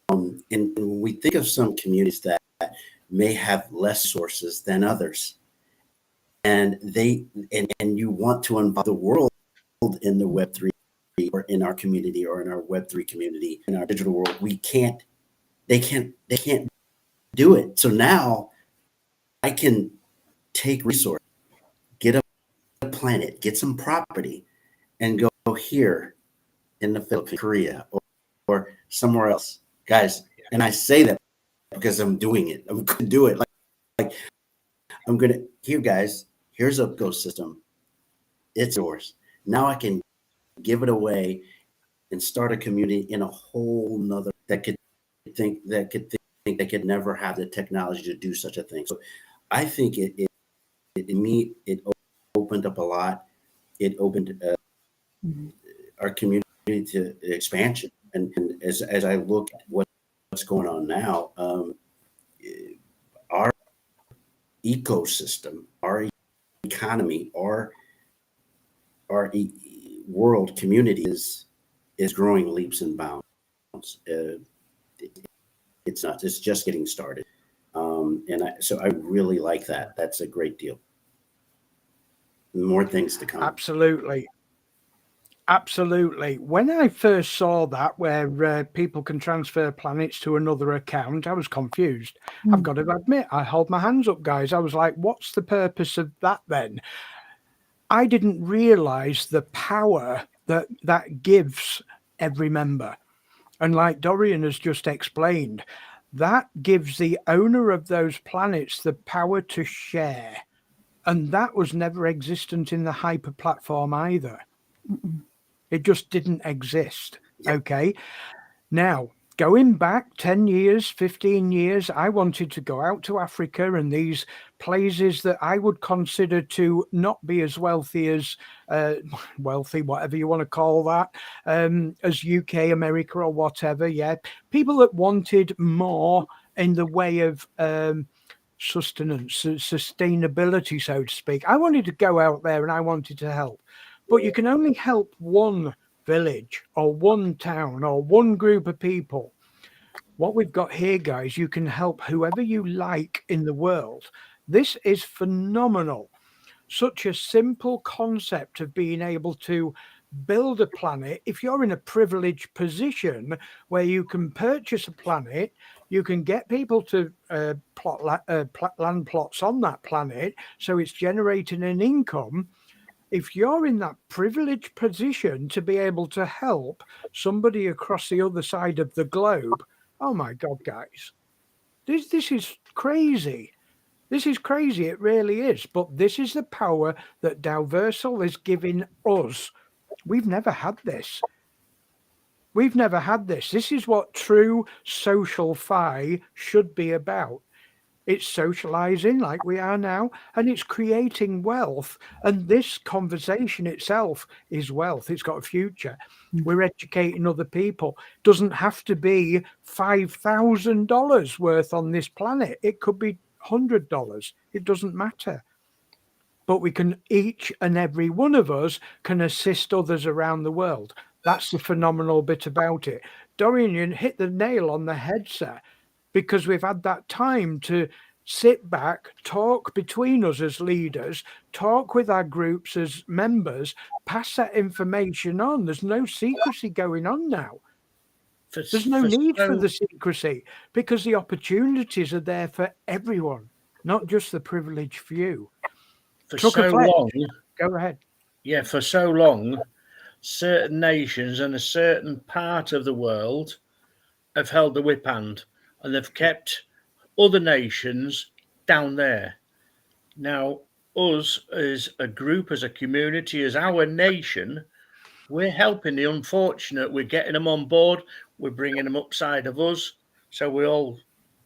when we think of some communities that may have less sources than others, and you want to involve the world in the Web3 or in our community or in our Web3 community, in our digital world, they can't do it. So now I can take resource, get a planet, get some property, and go here in the Philippines, Korea, or somewhere else, guys. And I say that because I'm doing it. I'm going to do it. Like I'm going to here, guys. Here's a ecosystem. It's yours. Now I can give it away and start a community in a whole nother that could think they could never have the technology to do such a thing. So I think it opened up a lot. It opened our community to expansion. And as I look at what's going on now, our ecosystem, our economy, our world community is growing leaps and bounds. It's not. It's just getting started, so I really like that. That's a great deal. More things to come. Absolutely. When I first saw that, where people can transfer planets to another account, I was confused. I've got to admit, I hold my hands up, guys. I was like, what's the purpose of that then? I didn't realize the power that gives every member. And like Dorian has just explained, that gives the owner of those planets the power to share. And that was never existent in the hyper platform either. It just didn't exist. Yeah. Okay. Now, going back 10 years, 15 years, I wanted to go out to Africa and these places that I would consider to not be as wealthy, whatever you want to call that, as UK, America, or whatever. Yeah. People that wanted more in the way of sustenance, sustainability, so to speak. I wanted to go out there and I wanted to help. But you can only help one village or one town or one group of people. What we've got here, guys, you can help whoever you like in the world. This is phenomenal. Such a simple concept of being able to build a planet. If you're in a privileged position where you can purchase a planet, you can get people to plot land plots on that planet, so it's generating an income. If you're in that privileged position to be able to help somebody across the other side of the globe, oh my God, guys, this is crazy. This is crazy. It really is. But this is the power that DAOVERSAL is giving us. We've never had this. We've never had this. This is what true social fi should be about. It's socializing like we are now, and it's creating wealth. And this conversation itself is wealth. It's got a future. We're educating other people. Doesn't have to be $5,000 worth on this planet. It could be $100. It doesn't matter. But we can, each and every one of us can assist others around the world. That's the phenomenal bit about it. Dorian, you hit the nail on the head, sir. Because we've had that time to sit back, talk between us as leaders, talk with our groups as members, pass that information on. There's no secrecy going on now. There's no need for the secrecy because the opportunities are there for everyone, not just the privileged few. For so long, go ahead. Yeah, for so long, certain nations and a certain part of the world have held the whip hand. And they've kept other nations down there. Now, us as a group, as a community, as our nation, we're helping the unfortunate. We're getting them on board. We're bringing them upside of us. So we all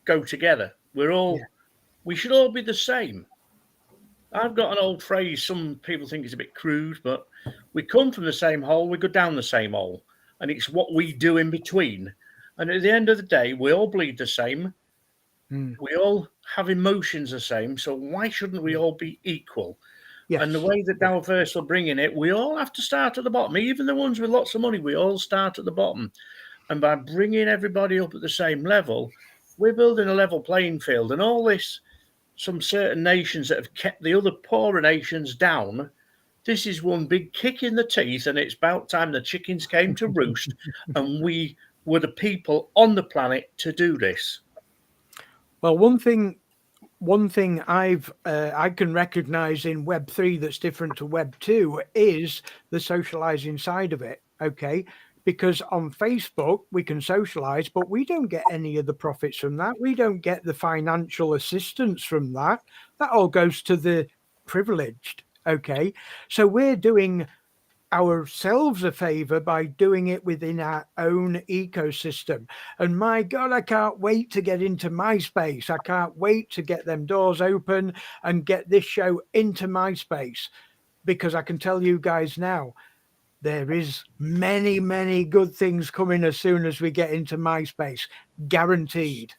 go together. We should all be the same. I've got an old phrase. Some people think it's a bit crude, but we come from the same hole. We go down the same hole. and it's what we do in between. And at the end of the day, we all bleed the same. We all have emotions the same. So why shouldn't we all be equal? Yes. And the way that DAOVERSAL are bringing it, we all have to start at the bottom. Even the ones with lots of money, we all start at the bottom. And by bringing everybody up at the same level, we're building a level playing field. And all this, some certain nations that have kept the other poorer nations down, this is one big kick in the teeth, and it's about time the chickens came to roost, and we were the people on the planet to do this. Well, one thing I can recognize in Web3 that's different to Web2 is the socializing side of it. Okay. Because on Facebook, we can socialize, but we don't get any of the profits from that. We don't get the financial assistance from that. That all goes to the privileged. Okay. So we're doing ourselves a favor by doing it within our own ecosystem. And my God, I can't wait to get into MySpace. I can't wait to get them doors open and get this show into MySpace, because I can tell you guys now, there is many, many good things coming as soon as we get into MySpace. Guaranteed.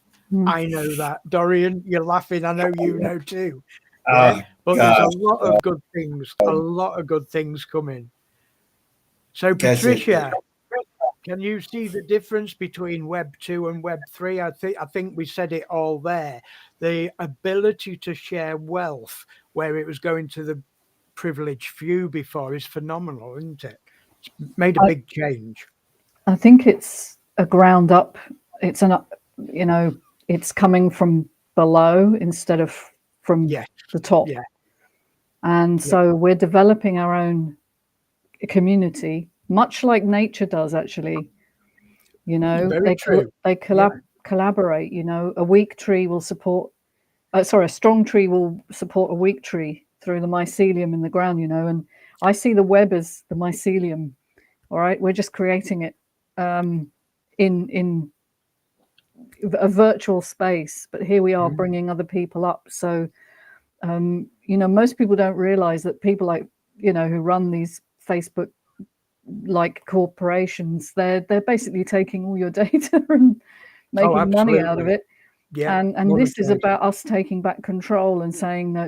I know that. Dorian, you're laughing. I know you know too. Yeah. But there's a lot of good things, coming. So, Patricia, can you see the difference between Web 2 and Web 3? I think we said it all there. The ability to share wealth where it was going to the privileged few before is phenomenal, isn't it? It's made a big change. I think it's a ground up. It's it's coming from below instead of from the top. Yeah. And so we're developing our own community, much like nature does, actually. They collaborate. A weak tree will support a strong tree will support a weak tree through the mycelium in the ground, and I see the web as the mycelium. All right, we're just creating it in a virtual space, but here we are bringing other people up. So most people don't realize that people like who run these Facebook like corporations, they're basically taking all your data and making money out of it. Yeah, and this is about us taking back control and saying, no,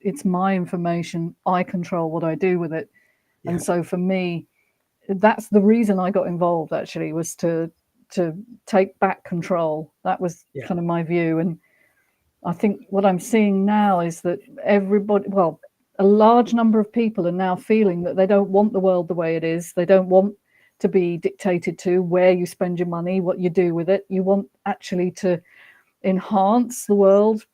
it's my information, I control what I do with it. And so for me, that's the reason I got involved, actually, was to take back control. That was kind of my view. And I think what I'm seeing now is that a large number of people are now feeling that they don't want the world the way it is. They don't want to be dictated to where you spend your money, what you do with it. You want actually to enhance the world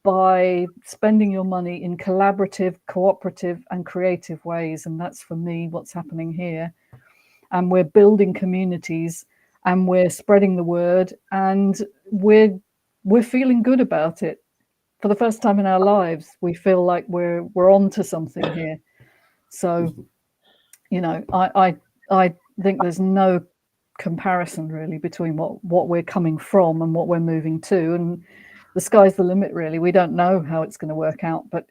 by spending your money in collaborative, cooperative, and creative ways. And that's, for me, what's happening here. And we're building communities, and we're spreading the word, and we're feeling good about it. For the first time in our lives, we feel like we're on to something here. So, I think there's no comparison really between what we're coming from and what we're moving to, and the sky's the limit, really. We don't know how it's going to work out. But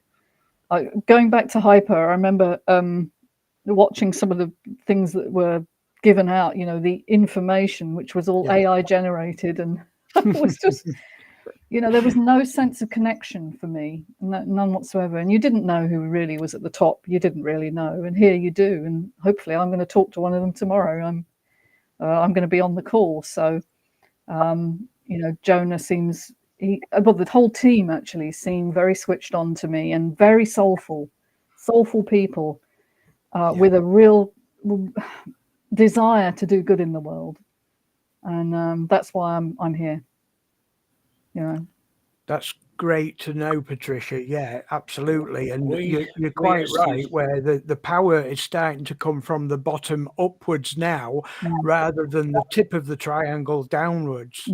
going back to Hyper, I remember watching some of the things that were given out, the information, which was all AI generated, and it was just there was no sense of connection for me, none whatsoever. And you didn't know who really was at the top. You didn't really know, and here you do. And hopefully I'm going to talk to one of them tomorrow. I'm going to be on the call. So Jonah seems, the whole team actually seem very switched on to me, and very soulful people with a real desire to do good in the world. And that's why I'm here. That's great to know, Patricia. Yeah, absolutely. And you're quite right, where the power is starting to come from the bottom upwards now, rather than the tip of the triangle downwards.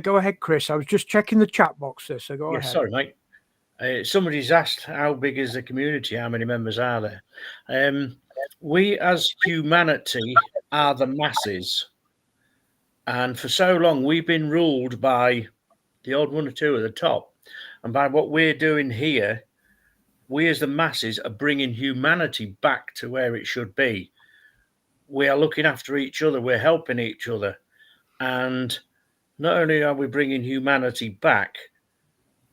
Go ahead, Chris. I was just checking the chat box there, so go ahead. Sorry, mate. Somebody's asked, how big is the community? How many members are there? We as humanity are the masses. And for so long, we've been ruled by the odd one or two at the top. And by what we're doing here, we as the masses are bringing humanity back to where it should be. we are looking after each other, we're helping each other. And not only are we bringing humanity back,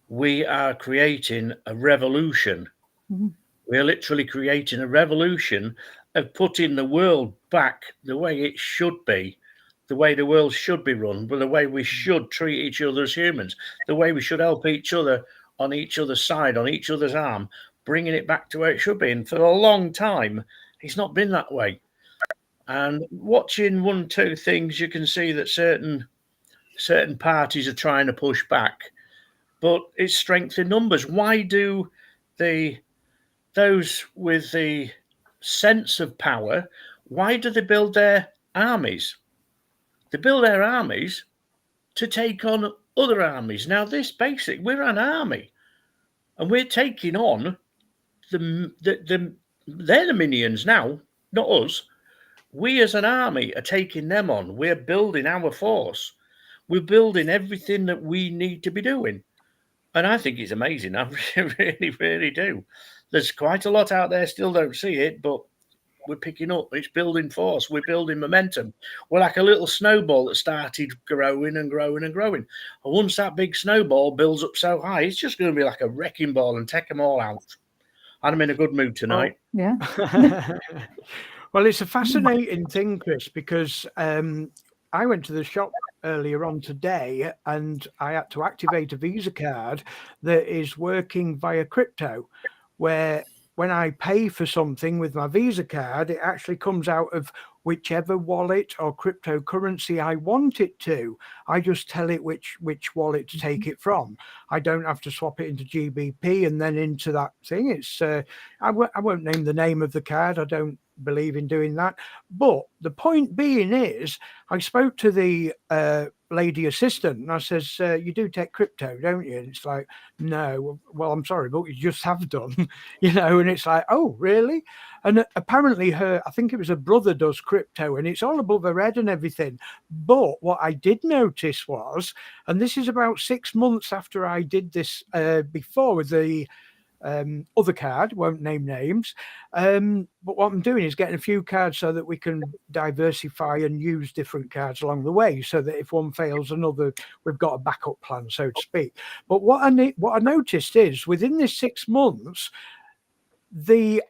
we are creating a revolution. Mm-hmm. We're literally creating a revolution of putting the world back the way it should be, the way the world should be run, but the way we should treat each other as humans, the way we should help each other on each other's side, on each other's arm, bringing it back to where it should be. And for a long time, it's not been that way. And watching 1, 2 things, you can see that certain parties are trying to push back, but it's strength in numbers. Why do those with the sense of power, why do they build their armies? They build their armies to take on other armies. Now, we're an army, and we're taking on they're the minions now, not us. We as an army are taking them on. We're building our force. We're building everything that we need to be doing. And I think it's amazing. I really, really do. There's quite a lot out there, still don't see it, but we're picking up. It's building force. We're building momentum. We're like a little snowball that started growing and growing and growing. And once that big snowball builds up so high, it's just going to be like a wrecking ball and take them all out. And I'm in a good mood tonight. Yeah. Well, it's a fascinating thing, Chris, because I went to the shop earlier on today and I had to activate a Visa card that is working via crypto, where when I pay for something with my Visa card, it actually comes out of whichever wallet or cryptocurrency I want it to. I just tell it which wallet to take it from. I don't have to swap it into GBP and then into that thing. It's I won't name the name of the card. I don't believe in doing that. But the point being is, I spoke to the lady assistant and I says, you do take crypto, don't you? And it's like, no. Well, I'm sorry, but you just have done, you know. And it's like, oh, really? And apparently I think it was her brother does crypto, and it's all above her head and everything. But what I did notice was, and this is about 6 months after I did this before with the other card, won't name names, but what I'm doing is getting a few cards so that we can diversify and use different cards along the way, so that if one fails, another, we've got a backup plan, so to speak. But what I noticed is, within this 6 months, the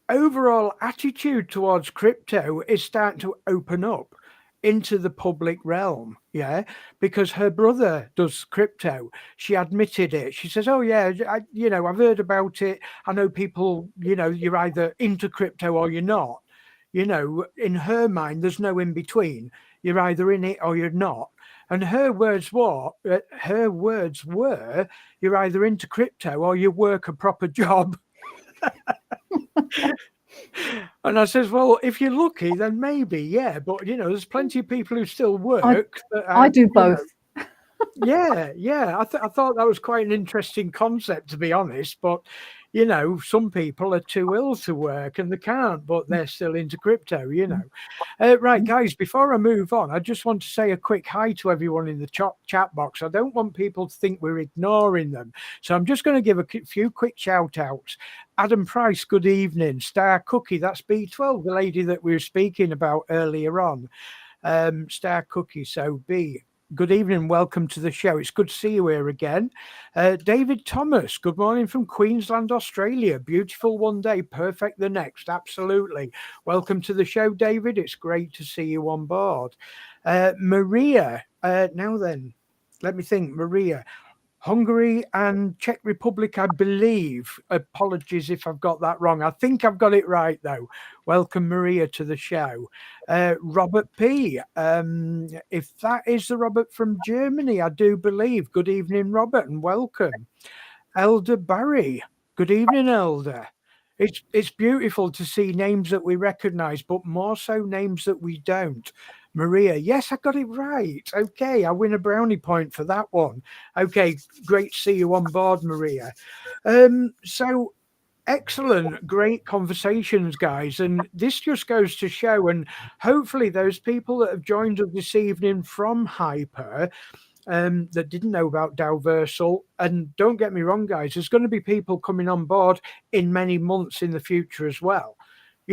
overall attitude towards crypto is starting to open up into the public realm, yeah, because her brother does crypto. She admitted it. She says, oh yeah, I've heard about it. I know people, you're either into crypto or you're not. In her mind, there's no in between. You're either in it or you're not. And her words were, you're either into crypto or you work a proper job. And I says, well, if you're lucky, then maybe, yeah. But, there's plenty of people who still work. I do both. Yeah. I thought that was quite an interesting concept, to be honest. But, some people are too ill to work and they can't, but they're still into crypto, Right, guys, before I move on, I just want to say a quick hi to everyone in the chat box. I don't want people to think we're ignoring them. So I'm just going to give a few quick shout outs. Adam Price, good evening. Star Cookie, that's B12, the lady that we were speaking about earlier on. Star Cookie, so B. Good evening, welcome to the show. It's good to see you here again. David Thomas, good morning from Queensland, Australia. Beautiful one day, perfect the next. Absolutely. Welcome to the show, David. It's great to see you on board. Maria, now then, let me think. Maria, Hungary and Czech Republic, I believe. Apologies if I've got that wrong. I think I've got it right, though. Welcome, Maria, to the show. Robert P. If that is the Robert from Germany, I do believe. Good evening, Robert, and welcome. Elder Barry. Good evening, Elder. It's beautiful to see names that we recognise, but more so names that we don't. Maria, yes, I got it right. Okay, I win a brownie point for that one. Okay, great to see you on board, Maria. So excellent, great conversations, guys. And this just goes to show, and hopefully those people that have joined us this evening from Hyper, that didn't know about DAOVERSAL, and don't get me wrong, guys, there's going to be people coming on board in many months in the future as well.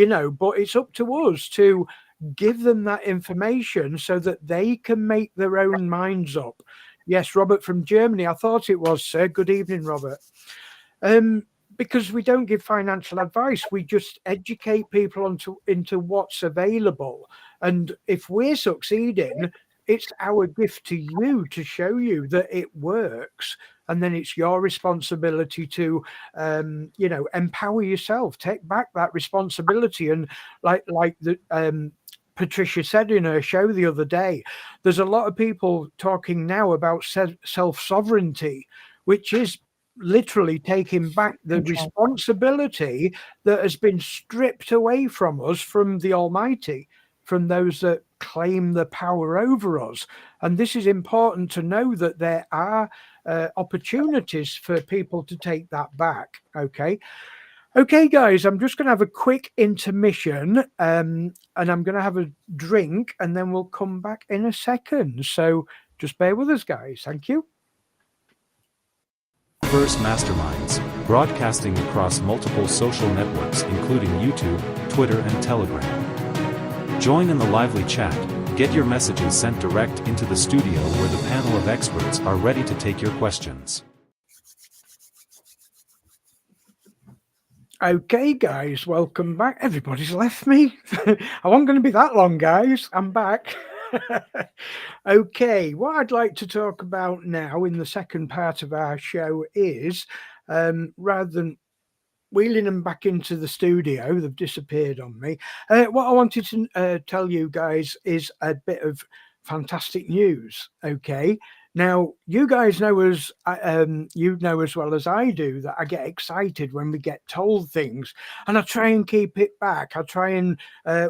but it's up to us to give them that information so that they can make their own minds up. Yes, Robert from Germany. I thought it was, sir. Good evening, Robert. Because we don't give financial advice, we just educate people into what's available. And if we're succeeding, it's our gift to you to show you that it works. And then it's your responsibility to, empower yourself, take back that responsibility. And like the Patricia said in her show the other day, there's a lot of people talking now about self-sovereignty, which is literally taking back the responsibility that has been stripped away from us, from the Almighty, from those that claim the power over us. And this is important to know, that there are opportunities for people to take that back. Okay, guys, I'm just going to have a quick intermission, and I'm going to have a drink, and then we'll come back in a second. So just bear with us, guys. Thank you. DAOVERSE Masterminds, broadcasting across multiple social networks including YouTube, Twitter and Telegram. Join in the lively chat, get your messages sent direct into the studio where the panel of experts are ready to take your questions. Okay, guys, welcome back. Everybody's left me. I wasn't going to be that long, guys. I'm back. Okay, what I'd like to talk about now in the second part of our show is, rather than wheeling them back into the studio, they've disappeared on me. What I wanted to tell you guys is a bit of fantastic news. Okay, now you guys know as well as I do that I get excited when we get told things, and I try and keep it back. I try and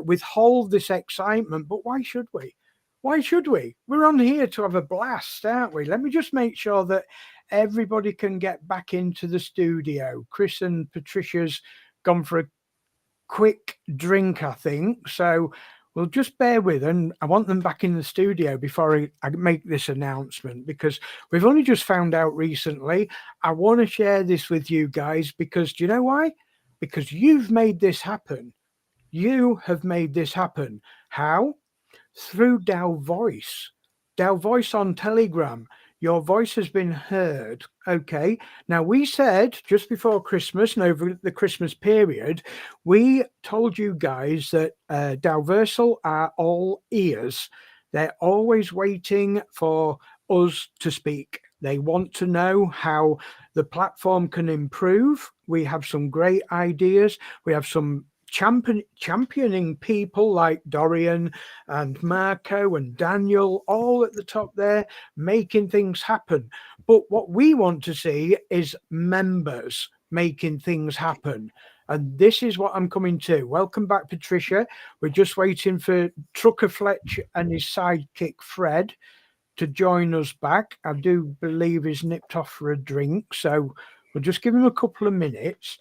withhold this excitement, but why should we? Why should we? We're on here to have a blast, aren't we? Let me just make sure that everybody can get back into the studio. Chris and Patricia's gone for a quick drink, I think. So we'll just bear with them. I want them back in the studio before I make this announcement, because we've only just found out recently. I want to share this with you guys, because do you know why? Because you've made this happen. You have made this happen. How? Through DAO Voice. DAO Voice on Telegram. Your voice has been heard. Okay. Now, we said just before Christmas and over the Christmas period, we told you guys that DAOVERSAL are all ears. They're always waiting for us to speak. They want to know how the platform can improve. We have some great ideas. We have some championing people like Dorian and Marco and Daniel, all at the top there, making things happen. But what we want to see is members making things happen. And this is what I'm coming to. Welcome back, Patricia. We're just waiting for Trucker Fletch and his sidekick Fred to join us back. I do believe he's nipped off for a drink, so we'll just give him a couple of minutes.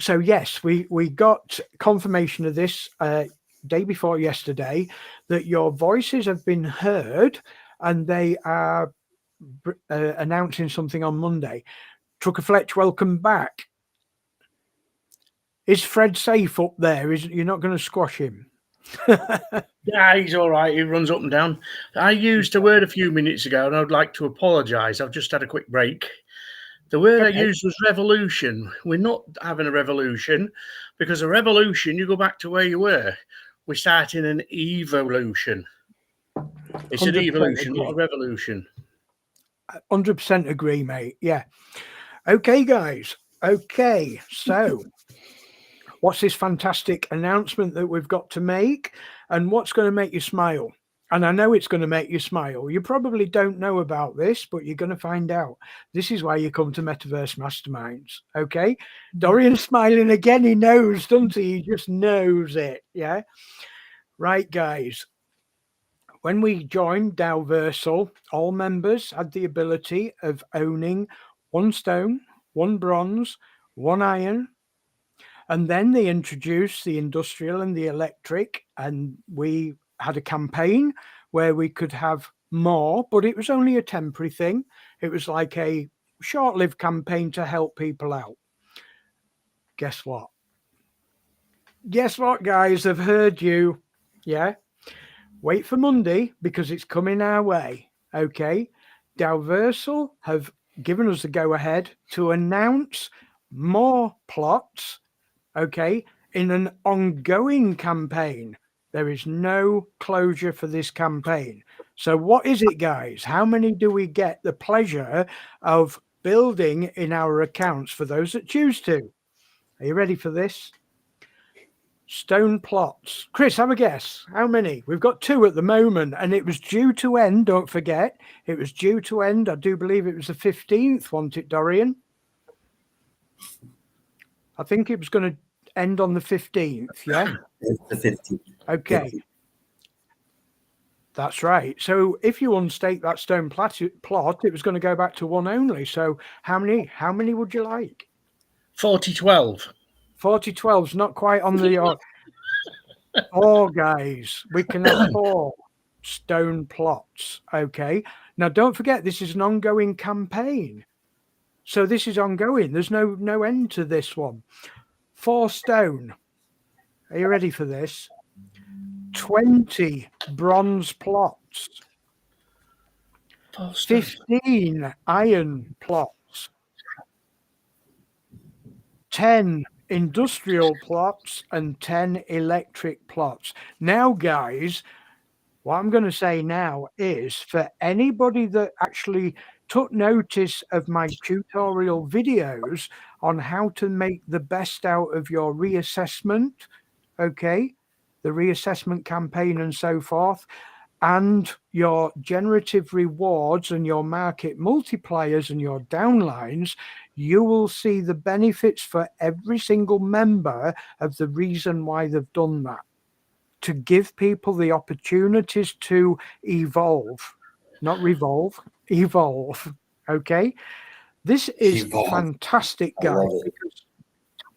So yes, we got confirmation of this day before yesterday, that your voices have been heard, and they are announcing something on Monday. Trucker Fletch, welcome back. Is Fred safe up there? You're not going to squash him? Yeah, he's all right. He runs up and down. I used a word a few minutes ago, and I'd like to apologise. I've just had a quick break. The word I used was revolution. We're not having a revolution, because a revolution, you go back to where you were. We're starting an evolution. It's an evolution, not a revolution. 100% agree, mate. Yeah. Okay, guys. Okay, so what's this fantastic announcement that we've got to make, and what's going to make you smile? And I know it's going to make you smile. You probably don't know about this, but you're going to find out. This is why you come to Metaverse Masterminds. Okay. Dorian's smiling again. He knows, doesn't he? He just knows it. Yeah. Right, guys. When we joined DAOVERSAL, all members had the ability of owning 1 stone, 1 bronze, 1 iron. And then they introduced the industrial and the electric, and we had a campaign where we could have more, but it was only a temporary thing. It was like a short-lived campaign to help people out. Guess what? guess what, guys? I've heard you. Yeah. Wait for Monday because it's coming our way. Okay. DAOVERSAL have given us the go ahead to announce more plots. Okay. In an ongoing campaign. There is no closure for this campaign. So what is it, guys? How many do we get the pleasure of building in our accounts for those that choose to? Are you ready for this? Stone plots. Chris, have a guess. How many? We've got 2 at the moment, and it was due to end. Don't forget, it was due to end. I do believe it was the 15th, wasn't it, Dorian? I think it was going to end on the 15th. Yeah. It's the 15th. Okay. 15th. That's right. So if you unstake that stone plot, it was going to go back to 1 only. So how many? How many would you like? 40-12. 40-12 is not quite on the 4, guys. We can have 4 stone plots. Okay. Now don't forget, this is an ongoing campaign. So this is ongoing. There's no end to this one. 4 stone. Are you ready for this? 20 bronze plots. 15 iron plots. 10 industrial plots and 10 electric plots. Now, guys, what I'm going to say now is for anybody that actually took notice of my tutorial videos on how to make the best out of your reassessment, okay, the reassessment campaign and so forth, and your generative rewards and your market multipliers and your downlines, you will see the benefits for every single member of the reason why they've done that. To give people the opportunities to evolve, not revolve, evolve. Okay. This is fantastic, guys.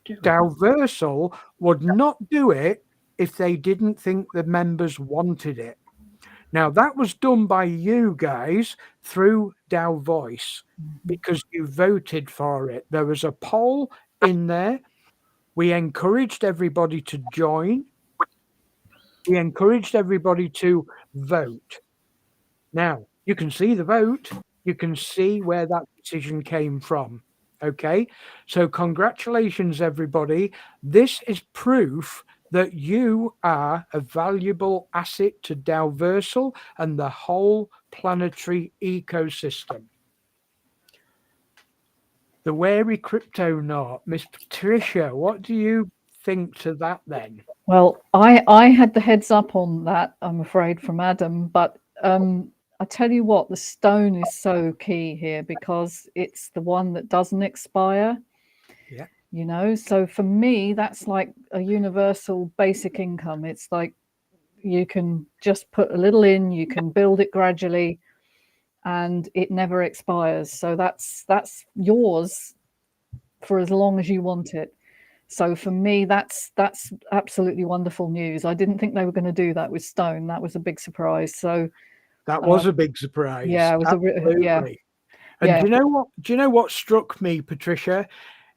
DAOVERSAL would not do it if they didn't think the members wanted it. Now, that was done by you guys through DAO Voice because you voted for it. There was a poll in there. We encouraged everybody to join. We encouraged everybody to vote. Now, you can see the vote. You can see where that decision came from. Okay, so congratulations, everybody. This is proof that you are a valuable asset to DAOVERSAL and the whole planetary ecosystem. The wary cryptonaut, Miss Patricia, what do you think to that then? Well, I had the heads up on that, I'm afraid, from Adam, but I tell you what, the stone is so key here because it's the one that doesn't expire. Yeah. You know, so for me, that's like a universal basic income. It's like you can just put a little in, you can build it gradually, and it never expires. So that's yours for as long as you want it. So for me, that's absolutely wonderful news. I didn't think they were going to do that with stone. That was a big surprise. So that was a big surprise. Yeah, it was absolutely. And do you know what? Do you know what struck me, Patricia?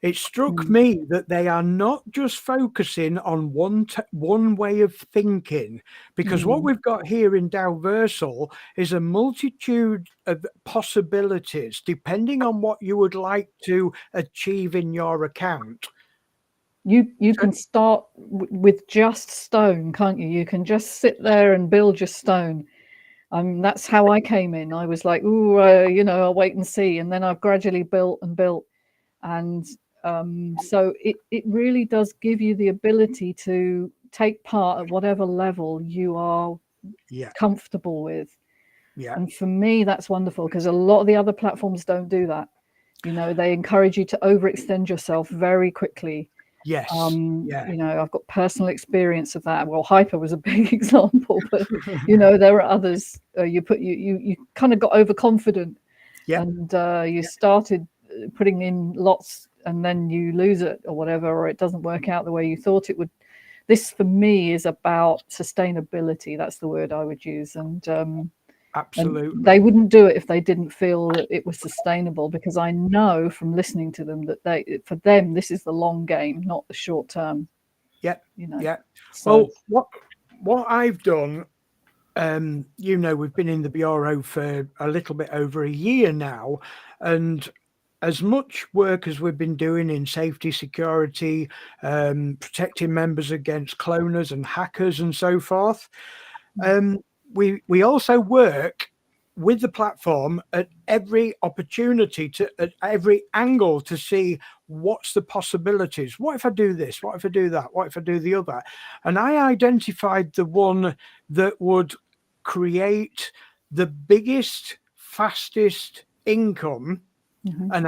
It struck me that they are not just focusing on one way of thinking, because what we've got here in DAOVERSAL is a multitude of possibilities depending on what you would like to achieve in your account. You can start with just stone, can't you? You can just sit there and build your stone. That's how I came in. I was like, you know, I'll wait and see. And then I've gradually built and built. And so it really does give you the ability to take part at whatever level you are comfortable with. Yeah. And for me, that's wonderful because a lot of the other platforms don't do that. You know, they encourage you to overextend yourself very quickly. Yes. You know, I've got personal experience of that. Well, Hyper was a big example, but you know, there are others. You kind of got overconfident, and you started putting in lots, and then you lose it or whatever, or it doesn't work out the way you thought it would. This, for me, is about sustainability. That's the word I would use, and absolutely, and they wouldn't do it if they didn't feel that it was sustainable, because I know from listening to them that for them this is the long game, not the short term. Yeah. You know. Yeah. So Well, what I've done, we've been in the bureau for a little bit over a year now, and as much work as we've been doing in safety, security, protecting members against cloners and hackers and so forth, we also work with the platform at every opportunity, at every angle, to see what's the possibilities. What if I do this? What if I do that? What if I do the other? And I identified the one that would create the biggest, fastest income. And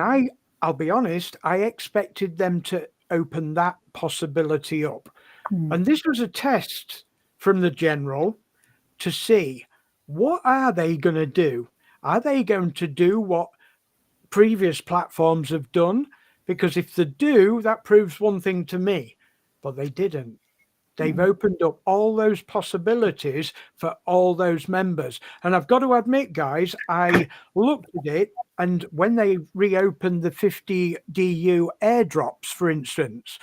I'll be honest, I expected them to open that possibility up. And this was a test from the general to see, what are they going to do? Are they going to do what previous platforms have done? Because if they do, that proves one thing to me, but they didn't. They've opened up all those possibilities for all those members. And I've got to admit, guys, I looked at it, and when they reopened the 50 DU airdrops, for instance,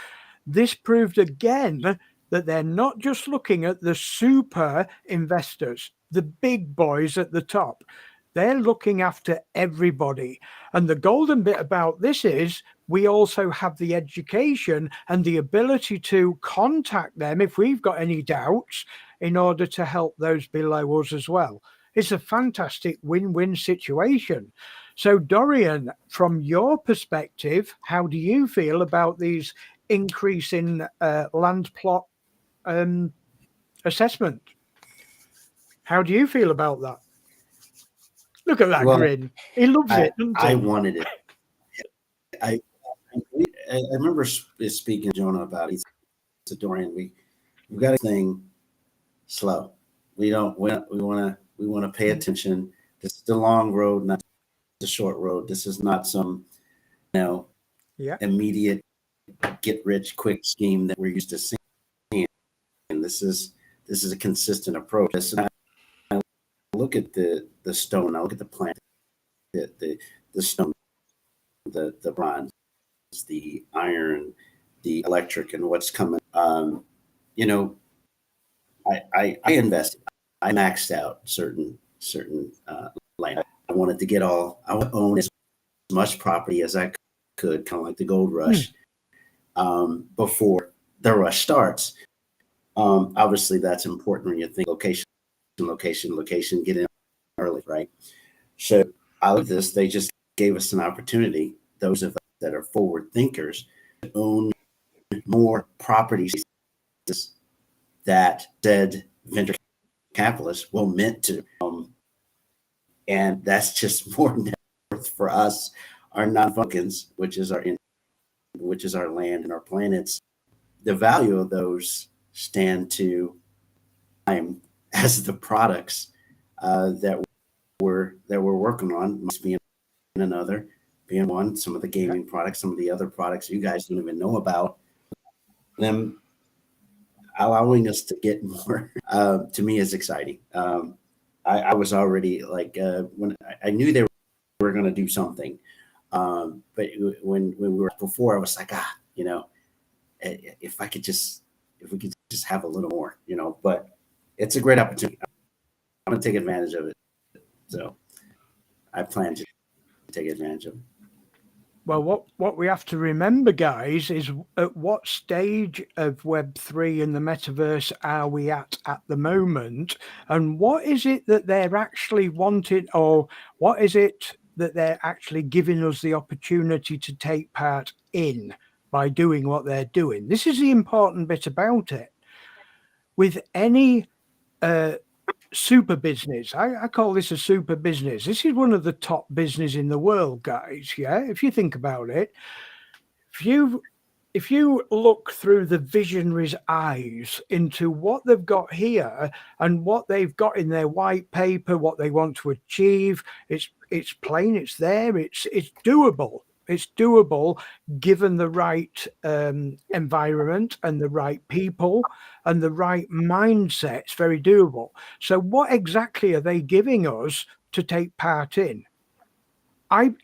this proved again that they're not just looking at the super investors, the big boys at the top. They're looking after everybody. And the golden bit about this is we also have the education and the ability to contact them if we've got any doubts, in order to help those below us as well. It's a fantastic win-win situation. So Dorian, from your perspective, how do you feel about these increase in land plot assessment? How do you feel about that? Look at that grin. He loves it, doesn't he? I wanted it. I remember speaking to Jonah about it. He said, Dorian, we've got a thing slow. We want to pay attention. This is the long road, not the short road. This is not some, immediate get rich quick scheme that we're used to seeing. And this is a consistent approach. I look at the stone. I look at the plant, the stone, the bronze, the iron, the electric, and what's coming. I invested. I maxed out certain land. I wanted to get I want to own as much property as I could, kind of like the gold rush, before the rush starts. Obviously, that's important when you think location, get in early, right? So out of this, they just gave us an opportunity, those of us that are forward thinkers, to own more properties that said venture capitalists were meant to. And that's just more net worth for us, our non-Funkins, which is our land and our planets. The value of those stand to time as the products that we're working on. Must be another, being one. Some of the gaming products, some of the other products you guys don't even know about. Them allowing us to get more, to me, is exciting. I was already like, when I knew they were going to do something, but when we were before, I was like, if we could just have a little more, but it's a great opportunity. I'm going to take advantage of it. So I plan to take advantage of it. Well, what we have to remember, guys, is at what stage of Web3 and the metaverse are we at the moment, and what is it that they're actually wanting, or what is it that they're actually giving us the opportunity to take part in by doing what they're doing. This is the important bit about it. With any super business, I call this a super business. This is one of the top business in the world, guys. Yeah, if you think about it, if you look through the visionaries' eyes into what they've got here and what they've got in their white paper, what they want to achieve, it's plain, it's there, it's doable. It's doable given the right environment and the right people and the right mindset. It's very doable. So what exactly are they giving us to take part in? I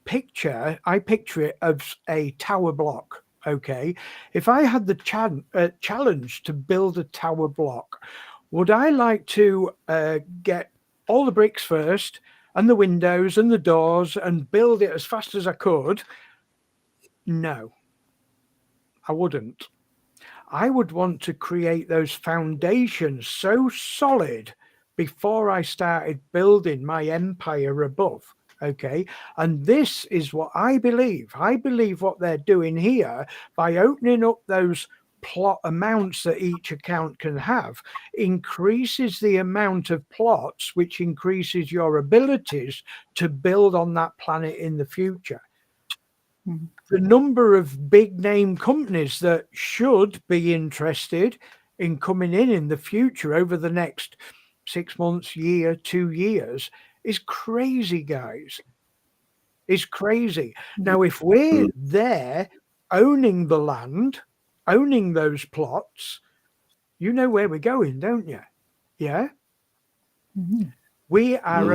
picture it as a tower block. okay, if I had the challenge to build a tower block, would I like to get all the bricks first and the windows and the doors and build it as fast as I could? No, I wouldn't. I would want to create those foundations so solid before I started building my empire above. Okay. And this is what I believe. I believe what they're doing here by opening up those plot amounts that each account can have increases the amount of plots, which increases your abilities to build on that planet in the future. Mm-hmm. The number of big name companies that should be interested in coming in the future over the next 6 months, year, 2 years is crazy, guys. It's crazy. Now, if we're there owning the land, owning those plots, you know where we're going, don't you? Yeah. Mm-hmm. We are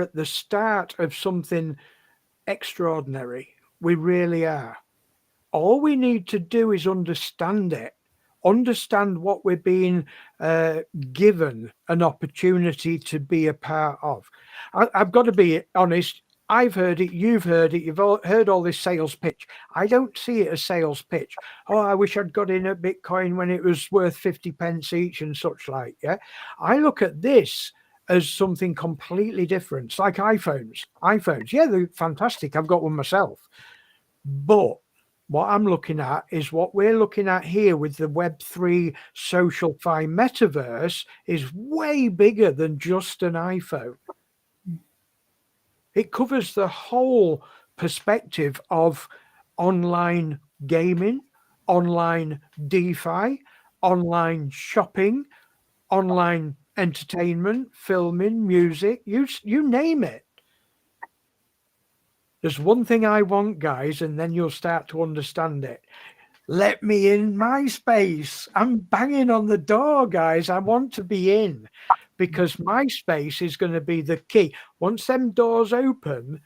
at the start of something extraordinary. We really are. All we need to do is understand it, understand what we're being given an opportunity to be a part of. I've got to be honest. I've heard it. You've heard it. You've all heard all this sales pitch. I don't see it as sales pitch. Oh, I wish I'd got in at Bitcoin when it was worth 50 pence each and such like. Yeah. I look at this as something completely different. It's like iPhones. Yeah, they're fantastic. I've got one myself. But what I'm looking at is what we're looking at here with the Web3 SocialFi metaverse is way bigger than just an iPhone. It covers the whole perspective of online gaming, online DeFi, online shopping, online entertainment, filming, music, you name it. There's one thing I want, guys, and then you'll start to understand it. Let me in my space. I'm banging on the door, guys. I want to be in because my space is going to be the key. Once them doors open,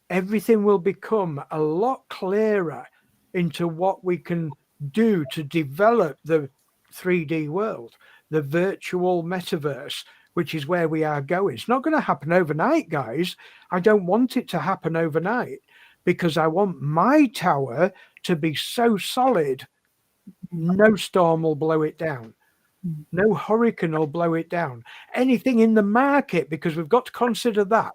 everything will become a lot clearer into what we can do to develop the 3D world, the virtual metaverse, which is where we are going. It's not going to happen overnight, guys. I don't want it to happen overnight because I want my tower to be so solid, no storm will blow it down. No hurricane will blow it down. Anything in the market, because we've got to consider that.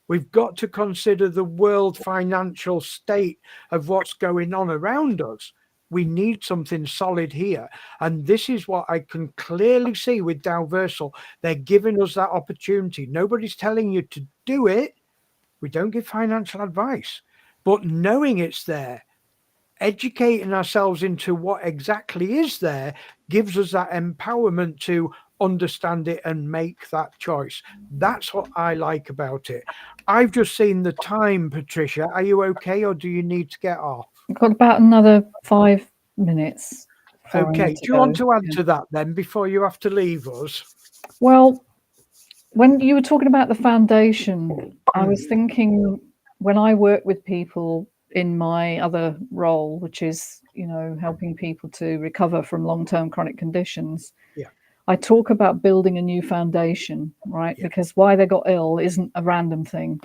We've got to consider the world financial state of what's going on around us. We need something solid here. And this is what I can clearly see with DAOVERSAL. They're giving us that opportunity. Nobody's telling you to do it. We don't give financial advice. But knowing it's there, educating ourselves into what exactly is there, gives us that empowerment to understand it and make that choice. That's what I like about it. I've just seen the time, Patricia. Are you okay, or do you need to get off? I've got about another 5 minutes. Okay. Do you want to add to that then before you have to leave us? Well, when you were talking about the foundation, I was thinking when I work with people in my other role, which is, helping people to recover from long-term chronic conditions. Yeah. I talk about building a new foundation, right? Yeah. Because why they got ill isn't a random thing.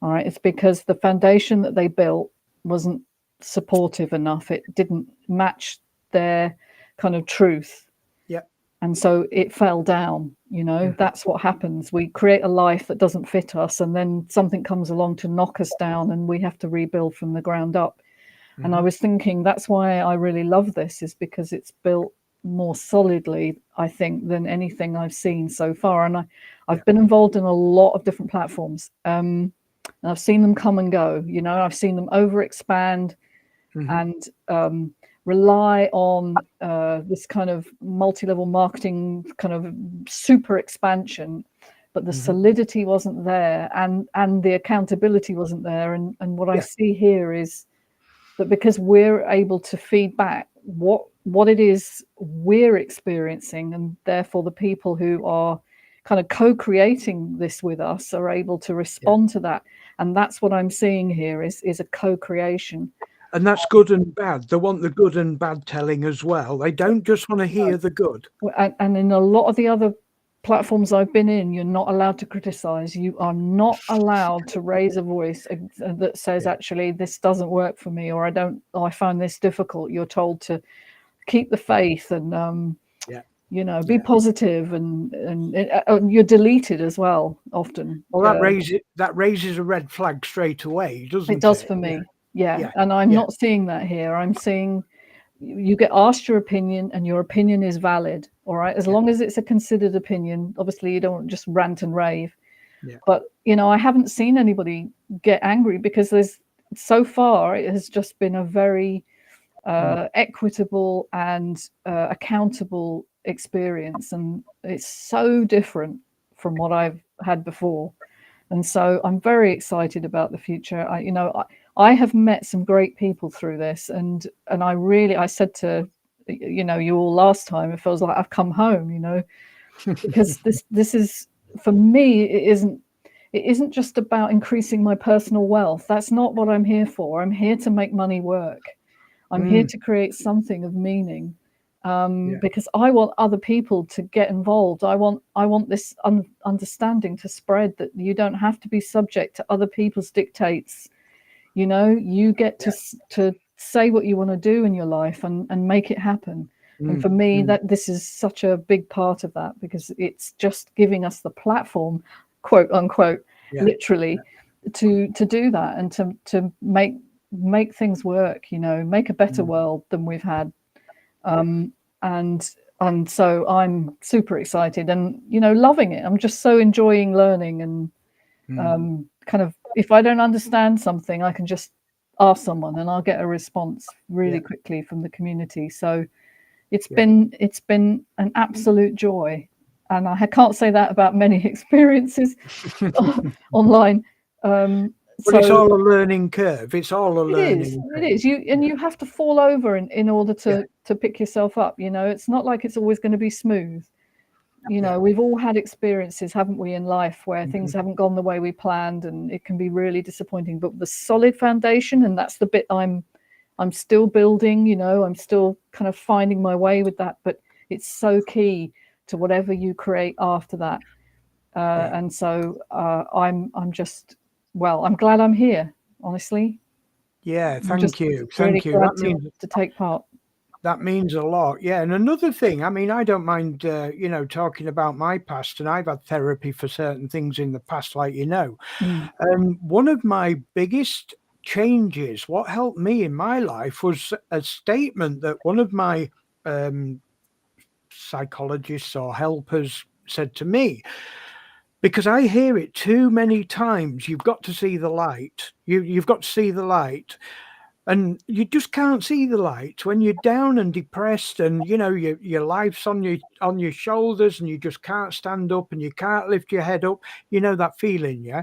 All right. It's because the foundation that they built wasn't supportive enough. It didn't match their kind of truth. Yeah. And so it fell down, That's what happens. We create a life that doesn't fit us, and then something comes along to knock us down and we have to rebuild from the ground up. Mm-hmm. And I was thinking that's why I really love this, is because it's built more solidly, I think, than anything I've seen so far. And I've been involved in a lot of different platforms. And I've seen them come and go, I've seen them overexpand and rely on this kind of multi-level marketing kind of super expansion, but the solidity wasn't there and the accountability wasn't there. And what I see here is that because we're able to feed back what it is we're experiencing, and therefore the people who are kind of co-creating this with us are able to respond to that. And that's what I'm seeing here is a co-creation. And that's good and bad. They want the good and bad telling as well. They don't just want to hear the good. And in a lot of the other platforms I've been in, you're not allowed to criticize. You are not allowed to raise a voice that says, actually, this doesn't work for me, or I find this difficult. You're told to keep the faith and, be positive, and you're deleted as well often. Well, that raises a red flag straight away, doesn't it? It does for me. Yeah. And I'm not seeing that here. I'm seeing you get asked your opinion, and your opinion is valid. All right. As long as it's a considered opinion, obviously you don't just rant and rave. Yeah. But, I haven't seen anybody get angry, because so far it has just been a very equitable and accountable experience. And it's so different from what I've had before. And so I'm very excited about the future. I have met some great people through this, and I said to you all last time, it feels like I've come home, because this is, for me, it isn't just about increasing my personal wealth. That's not what I'm here for. I'm here to make money work. I'm here to create something of meaning, because I want other people to get involved. I want this understanding to spread, that you don't have to be subject to other people's dictates. You get to say what you want to do in your life and make it happen. And for me, that this is such a big part of that, because it's just giving us the platform, quote unquote, literally, to do that, and to make things work, make a better world than we've had. And so I'm super excited and, loving it. I'm just so enjoying learning, and kind of, if I don't understand something, I can just ask someone and I'll get a response really quickly from the community. So it's been an absolute joy. And I can't say that about many experiences online. But it's all a learning curve. It's all a learning curve. It is. You have to fall over in order to pick yourself up. It's not like it's always going to be smooth. We've all had experiences, haven't we, in life, where things haven't gone the way we planned, and it can be really disappointing. But the solid foundation, and that's the bit I'm still building. I'm still kind of finding my way with that. But it's so key to whatever you create after that. And so I'm glad I'm here, honestly. Yeah, thank you. Thank you. That means to take part. That means a lot. Yeah. And another thing, I don't mind, talking about my past, and I've had therapy for certain things in the past, like, one of my biggest changes, what helped me in my life, was a statement that one of my psychologists or helpers said to me, because I hear it too many times. You've got to see the light. You've got to see the light. And you just can't see the light when you're down and depressed, and your life's on your shoulders, and you just can't stand up and you can't lift your head up. That feeling, yeah.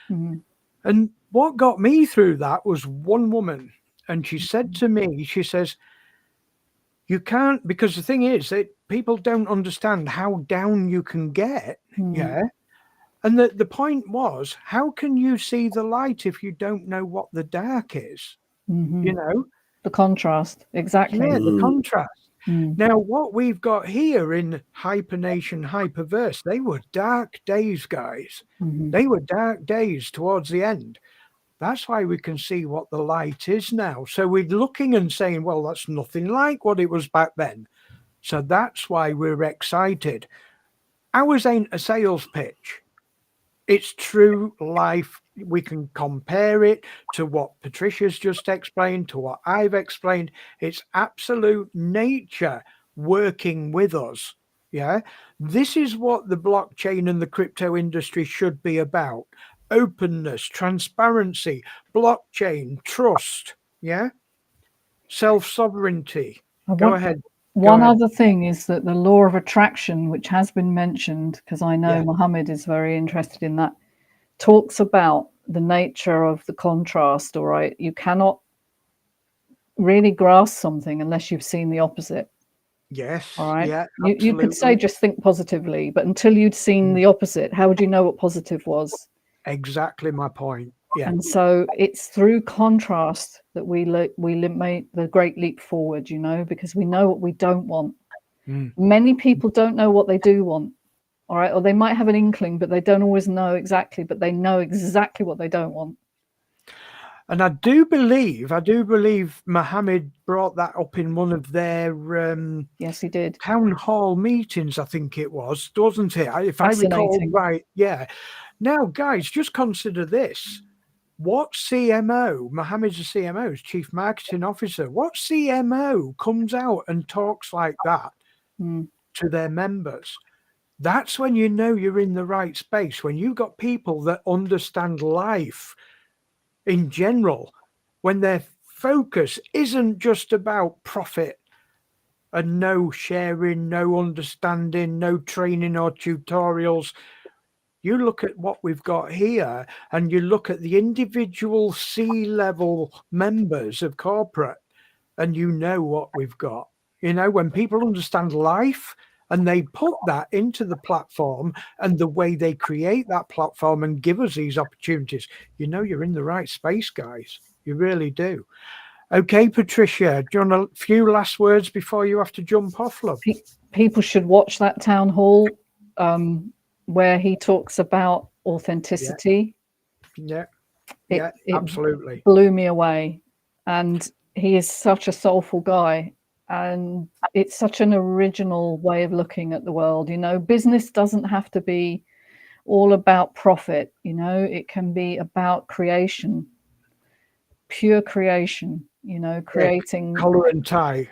And what got me through that was one woman, and she said to me, she says, you can't, because the thing is that people don't understand how down you can get, yeah. And the point was, how can you see the light if you don't know what the dark is? The contrast. Exactly. Yeah, the contrast. Now, what we've got here in Hypernation Hyperverse, they were dark days, guys. They were dark days towards the end. That's why we can see what the light is now. So we're looking and saying, well, that's nothing like what it was back then. So that's why we're excited. Ours ain't a sales pitch. It's true life. We can compare it to what Patricia's just explained, to what I've explained. It's absolute nature working with us. Yeah. This is what the blockchain and the crypto industry should be about. Openness, transparency, blockchain, trust. Yeah. Self-sovereignty. Go ahead. One other thing is that the law of attraction, which has been mentioned, because I know Mohammed is very interested in that, talks about the nature of the contrast. All right. You cannot really grasp something unless you've seen the opposite. Yes. All right. Yeah. You could say just think positively, but until you'd seen the opposite, how would you know what positive was? Exactly my point. Yeah. And so it's through contrast that we made the great leap forward, you know, because we know what we don't want. Many people don't know what they do want. All right. Or they might have an inkling, but they don't always know exactly, but they know exactly what they don't want. And I do believe Mohammed brought that up in one of their yes, he did, town hall meetings, I think it was, wasn't it? If I recall right. Yeah. Now, guys, just consider this. What CMO, Mohammed's a CMO, is Chief Marketing Officer, what CMO comes out and talks like that to their members? That's when you know you're in the right space, when you've got people that understand life in general, when their focus isn't just about profit and no sharing, no understanding, no training or tutorials. You look at what we've got here and you look at the individual C-level members of corporate and you know what we've got. You know, when people understand life and they put that into the platform and the way they create that platform and give us these opportunities, you know you're in the right space, guys. You really do. Okay, Patricia, do you want a few last words before you have to jump off, love? People should watch that town hall where he talks about authenticity. Yeah, it absolutely. Blew me away. And he is such a soulful guy. And it's such an original way of looking at the world. You know, business doesn't have to be all about profit. You know, it can be about creation, pure creation, you know, creating collar and tie.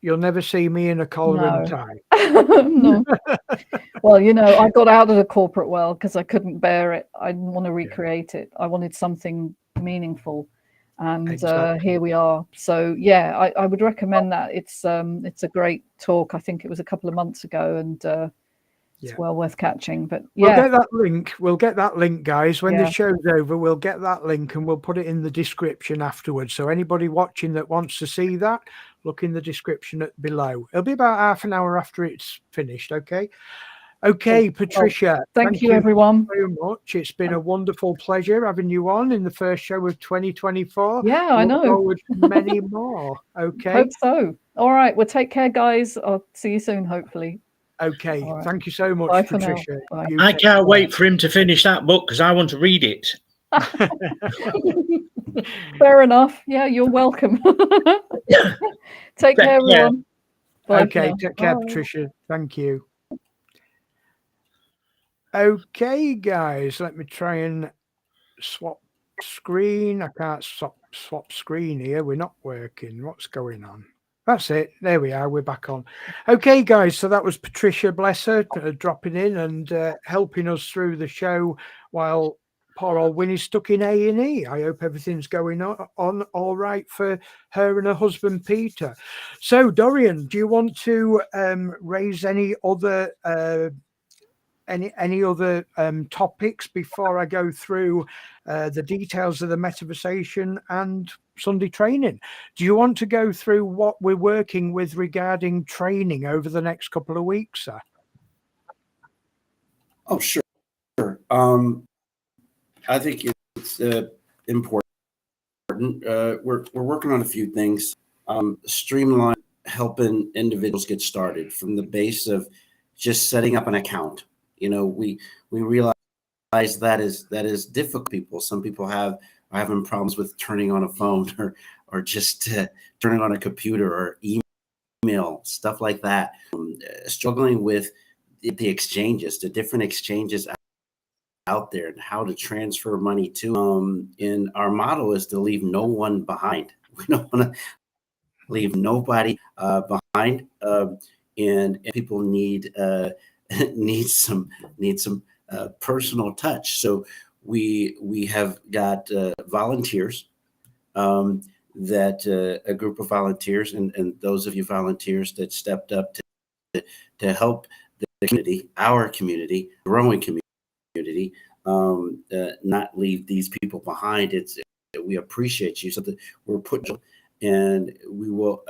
You'll never see me in a collar and tie. No. Well, you know, I got out of the corporate world because I couldn't bear it. I didn't want to recreate it. I wanted something meaningful. And here we are. So yeah, I would recommend that. It's a great talk. I think it was a couple of months ago, and it's well worth catching. But we'll get that link. We'll get that link, guys. When the show's over, we'll get that link and we'll put it in the description afterwards. So anybody watching that wants to see that, look in the description below. It'll be about half an hour after it's finished. Okay, Patricia. Thank you, everyone. Very much. It's been a wonderful pleasure having you on in the first show of 2024. Yeah, I know. Look forward to many more. Okay. Hope so. All right. Well, take care, guys. I'll see you soon, hopefully. Okay. Right. Thank you so much, Bye Patricia. I can't wait for him to finish that book because I want to read it. Fair enough. Yeah, you're welcome. Take care, everyone. Bye. Okay. Take care, Patricia. Thank you. Okay, guys, let me try and swap screen. I can't swap screen here. We're not working. What's going on? That's it. There we are. We're back on. Okay, guys, so that was Patricia, bless her, dropping in and helping us through the show while poor old Winnie's stuck in A&E. I hope everything's going on all right for her and her husband, Peter. So, Dorian, do you want to raise any other any other topics before I go through the details of the Metaversation and Sunday training? Do you want to go through what we're working with regarding training over the next couple of weeks, sir? Oh, sure. I think it's important. We're working on a few things. Streamline helping individuals get started from the base of just setting up an account. You know, we realize that is difficult. Some people are having problems with turning on a phone or just turning on a computer or email, stuff like that. Struggling with the exchanges, the different exchanges out there and how to transfer money to. And our motto is to leave no one behind. We don't want to leave nobody behind. And people need some personal touch. So we have got volunteers, that a group of volunteers, and those of you volunteers that stepped up to help the community, our community, growing community, not leave these people behind. We appreciate you. So that we're putting, and we will.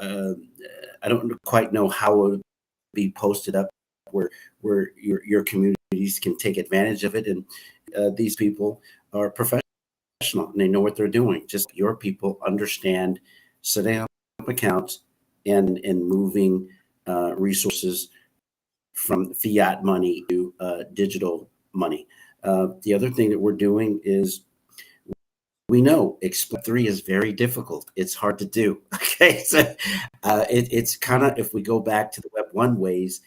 I don't quite know how it will be posted up where your communities can take advantage of it. And these people are professionals. professional and they know what they're doing. Just your people understand setting up accounts and moving resources from fiat money to digital money. The other thing that we're doing is we know Web3 is very difficult. It's hard to do. Okay, so it's kind of, if we go back to the Web1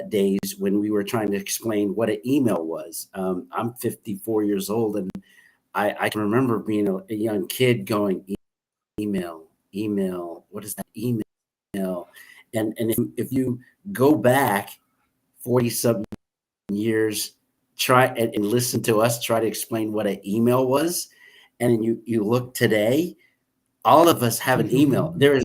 days when we were trying to explain what an email was. I'm 54 years old, and I can remember being a young kid going, email, what is that email? And if you go back 40-something years, try and listen to us try to explain what an email was, and you look today, all of us have an email. There is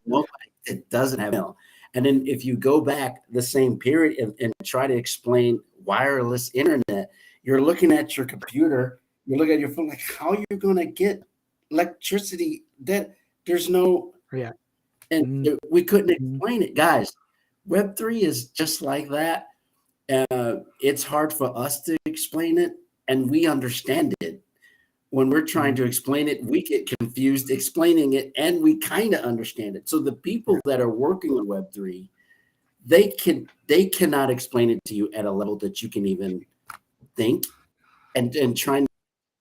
nobody that doesn't have email. And then if you go back the same period and try to explain wireless internet, you're looking at your computer, you look at your phone, like, how are you going to get electricity? That there's no, and we couldn't explain it, guys. Web3 is just like that. It's hard for us to explain it, and we understand it. When we're trying to explain it, we get confused explaining it, and we kind of understand it. So the people that are working on Web3, they cannot explain it to you at a level that you can even think, and trying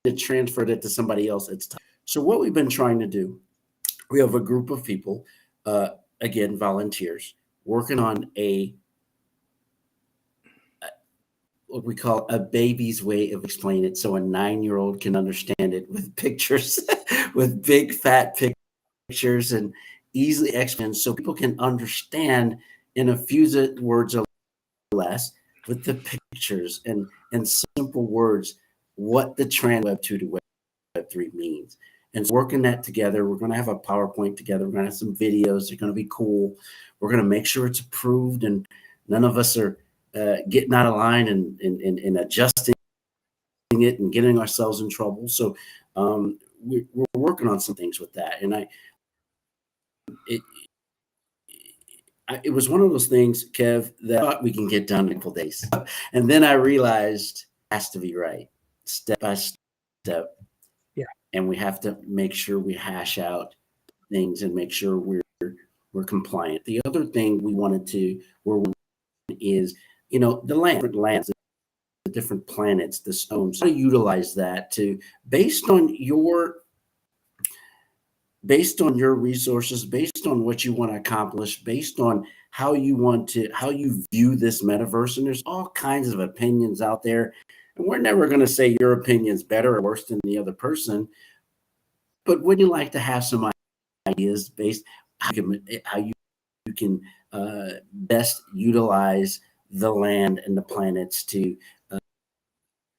to transfer it to somebody else, it's tough. So what we've been trying to do, we have a group of people, again, volunteers, working on what we call a baby's way of explaining it, so a 9-year-old can understand it with pictures, with big fat pictures, and easily explained, so people can understand in a few words or less with the pictures and simple words what the Web 2 to Web 3 means. And so working that together, we're going to have a PowerPoint together. We're going to have some videos. They're going to be cool. We're going to make sure it's approved, and none of us are getting out of line and adjusting it and getting ourselves in trouble. So we're working on some things with that. And it was one of those things, Kev, that I thought we can get done in a couple days. And then I realized it has to be right, step by step. Yeah. And we have to make sure we hash out things and make sure we're compliant. The other thing we wanted to is, the lands, the different planets, the stones, how to utilize that to based on your resources, based on what you want to accomplish, based on how you view this metaverse. And there's all kinds of opinions out there. And we're never going to say your opinion's better or worse than the other person. But would you like to have some ideas based how you can best utilize the land and the planets to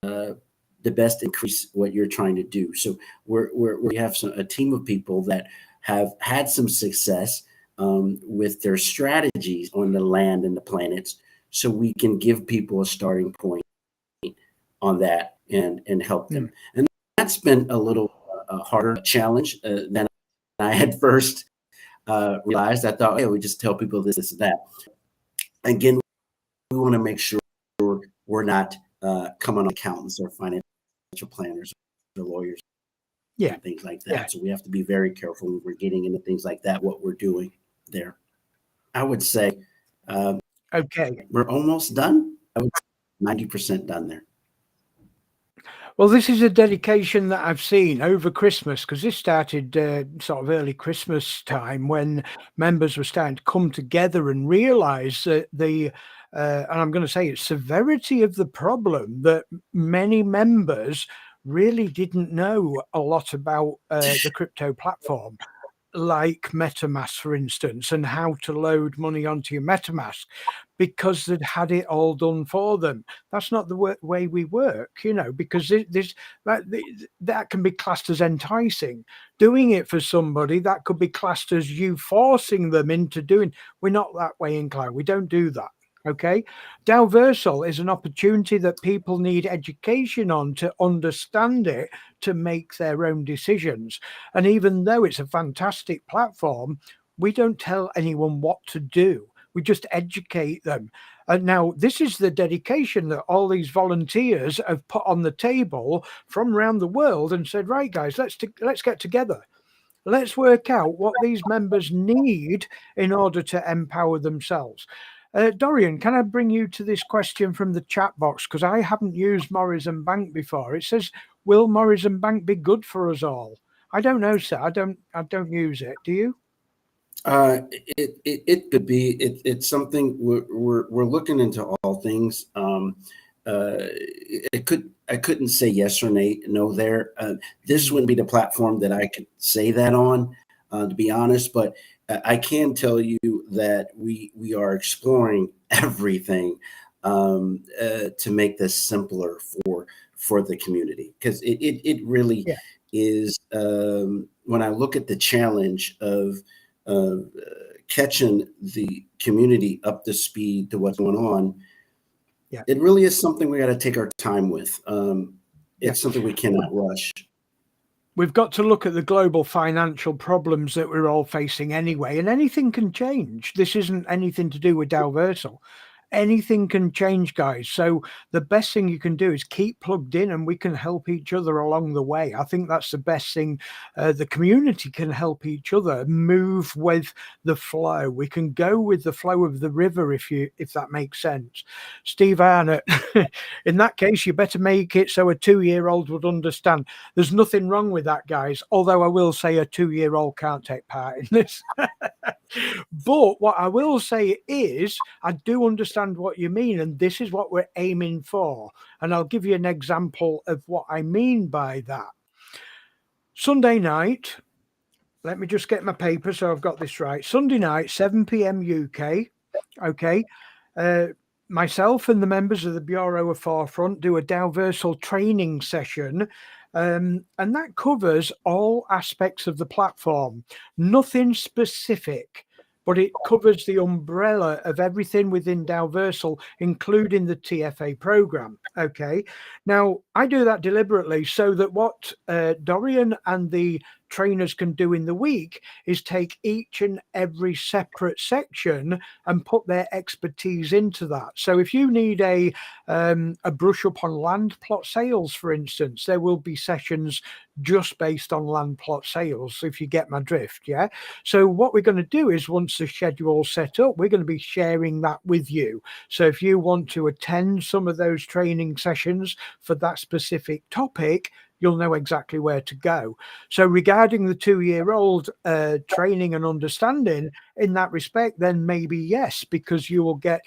the best increase what you're trying to do? So we have a team of people that have had some success with their strategies on the land and the planets, so we can give people a starting point on that and help them. And that's been a little harder challenge than I had first realized. I thought, hey, we just tell people this and that. Again, we want to make sure we're not coming on accountants or financial planners or lawyers, and things like that. So we have to be very careful when we're getting into things like that, what we're doing there. I would say, okay, we're almost done. I would say 90% done there. Well, this is a dedication that I've seen over Christmas, because this started sort of early Christmas time, when members were starting to come together and realize that and I'm going to say it's severity of the problem, that many members really didn't know a lot about the crypto platform, like MetaMask, for instance, and how to load money onto your MetaMask, because they'd had it all done for them. That's not the way we work, because that can be classed as enticing. Doing it for somebody, that could be classed as you forcing them into doing. We're not that way inclined. We don't do that. Okay, DAOVERSAL is an opportunity that people need education on to understand it, to make their own decisions. And even though it's a fantastic platform, we don't tell anyone what to do. We just educate them. Now, this is the dedication that all these volunteers have put on the table from around the world and said, right, guys, let's get together. Let's work out what these members need in order to empower themselves. Dorian, can I bring you to this question from the chat box? Because I haven't used Morrison Bank before. It says, will Morrison Bank be good for us all? I don't know, sir. I don't use it. Do you? It could be. It's something we're looking into all things. I couldn't say yes or no there. This wouldn't be the platform that I could say that on, to be honest. But I can tell you that we are exploring everything to make this simpler for the community, because it really is. When I look at the challenge of catching the community up to speed to what's going on, it really is something we got to take our time with. It's something we cannot rush. We've got to look at the global financial problems that we're all facing anyway, and anything can change. This isn't anything to do with DAOVERSAL. Anything can change, guys. So the best thing you can do is keep plugged in, and we can help each other along the way. I think that's the best thing. The community can help each other move with the flow. We can go with the flow of the river, if that makes sense. Steve Arnott, in that case, you better make it so a 2-year-old would understand. There's nothing wrong with that, guys. Although I will say a 2-year-old can't take part in this. But what I will say is, I do understand what you mean, and this is what we're aiming for. And I'll give you an example of what I mean by that. Sunday night, let me just get my paper so I've got this right. Sunday night, 7 p.m. UK. Okay. Myself and the members of the Bureau of Forefront do a DAOVERSAL training session. And that covers all aspects of the platform, nothing specific, but it covers the umbrella of everything within DAOVERSAL, including the TFA program. Okay. Now, I do that deliberately so that what Dorian and the trainers can do in the week is take each and every separate section and put their expertise into that. So if you need a brush up on land plot sales, for instance, there will be sessions just based on land plot sales, if you get my drift. Yeah. So what we're going to do is, once the schedule's set up, we're going to be sharing that with you. So if you want to attend some of those training sessions for that specific topic, you'll know exactly where to go. So regarding the 2-year-old training and understanding in that respect, then maybe yes, because you will get,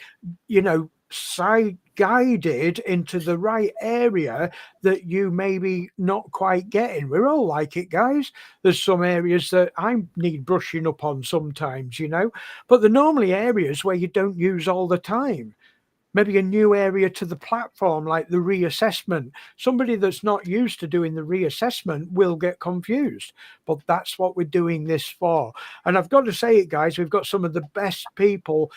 side guided into the right area that you maybe not quite getting. We're all like it, guys. There's some areas that I need brushing up on sometimes, but they're normally areas where you don't use all the time. Maybe a new area to the platform, like the reassessment. Somebody that's not used to doing the reassessment will get confused, but that's what we're doing this for. And I've got to say it, guys, we've got some of the best people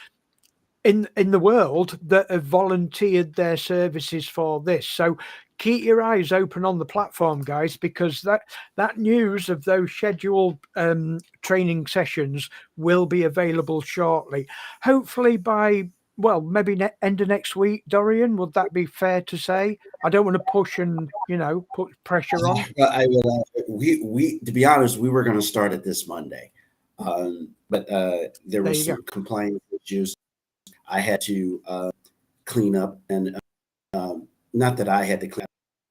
in the world that have volunteered their services for this. So keep your eyes open on the platform, guys, because that news of those scheduled training sessions will be available shortly. Hopefully by, well, maybe end of next week, Dorian, would that be fair to say? I don't want to push and, put pressure on. I will. We to be honest, we were going to start it this Monday, but there were some compliance issues. I had to clean up, and not that I had to clean up.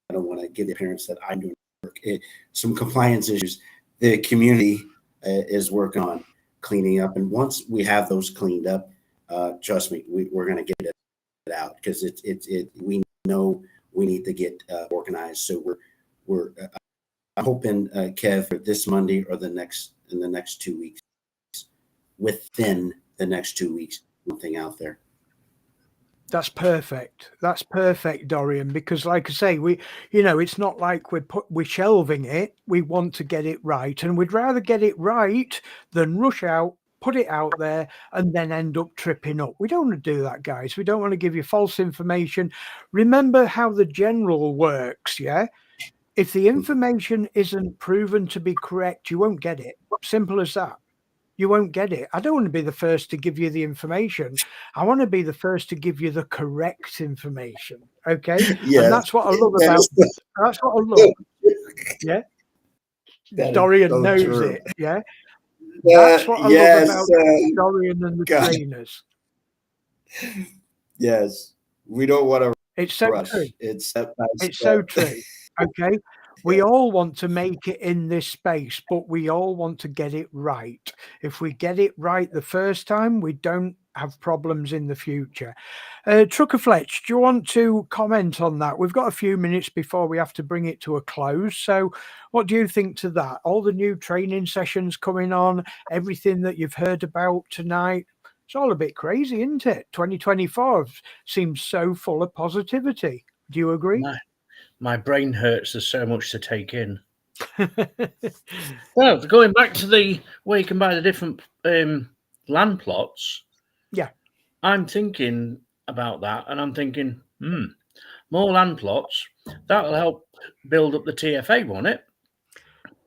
I don't want to give the appearance that I'm doing work. Some compliance issues. The community is working on cleaning up, and once we have those cleaned up, trust me, we're going to get it out, because we know we need to get organized. So we're hoping, Kev, this Monday or in the next 2 weeks, within the next 2 weeks, something out there. That's perfect. That's perfect, Dorian, because like I say, it's not like we're shelving it. We want to get it right, and we'd rather get it right than rush out, put it out there, and then end up tripping up. We don't want to do that, guys. We don't want to give you false information. Remember how the general works, yeah? If the information isn't proven to be correct, you won't get it. Simple as that. you won't get it. I don't want to be the first to give you the information. I want to be the first to give you the correct information. Okay. Yes. And that's what I love That about is this. That's what I love. Yeah. That is Dorian so knows true. it. Yeah. That's what I love Yes, about Dorian and the God. trainers. Yes. We don't want to It's so rush. true. It's step by It's step. so true. Okay. We all want to make it in this space, but we all want to get it right. If we get it right the first time, we don't have problems in the future. Trucker Fletch, do you want to comment on that? We've got a few minutes before we have to bring it to a close. So what do you think to that? All the new training sessions coming on, everything that you've heard about tonight. It's all a bit crazy, isn't it? 2024 seems so full of positivity. Do you agree? My brain hurts. There's so much to take in. Well, going back to the where you can buy the different land plots. Yeah. I'm thinking about that, and I'm thinking, more land plots. That'll help build up the TFA, won't it?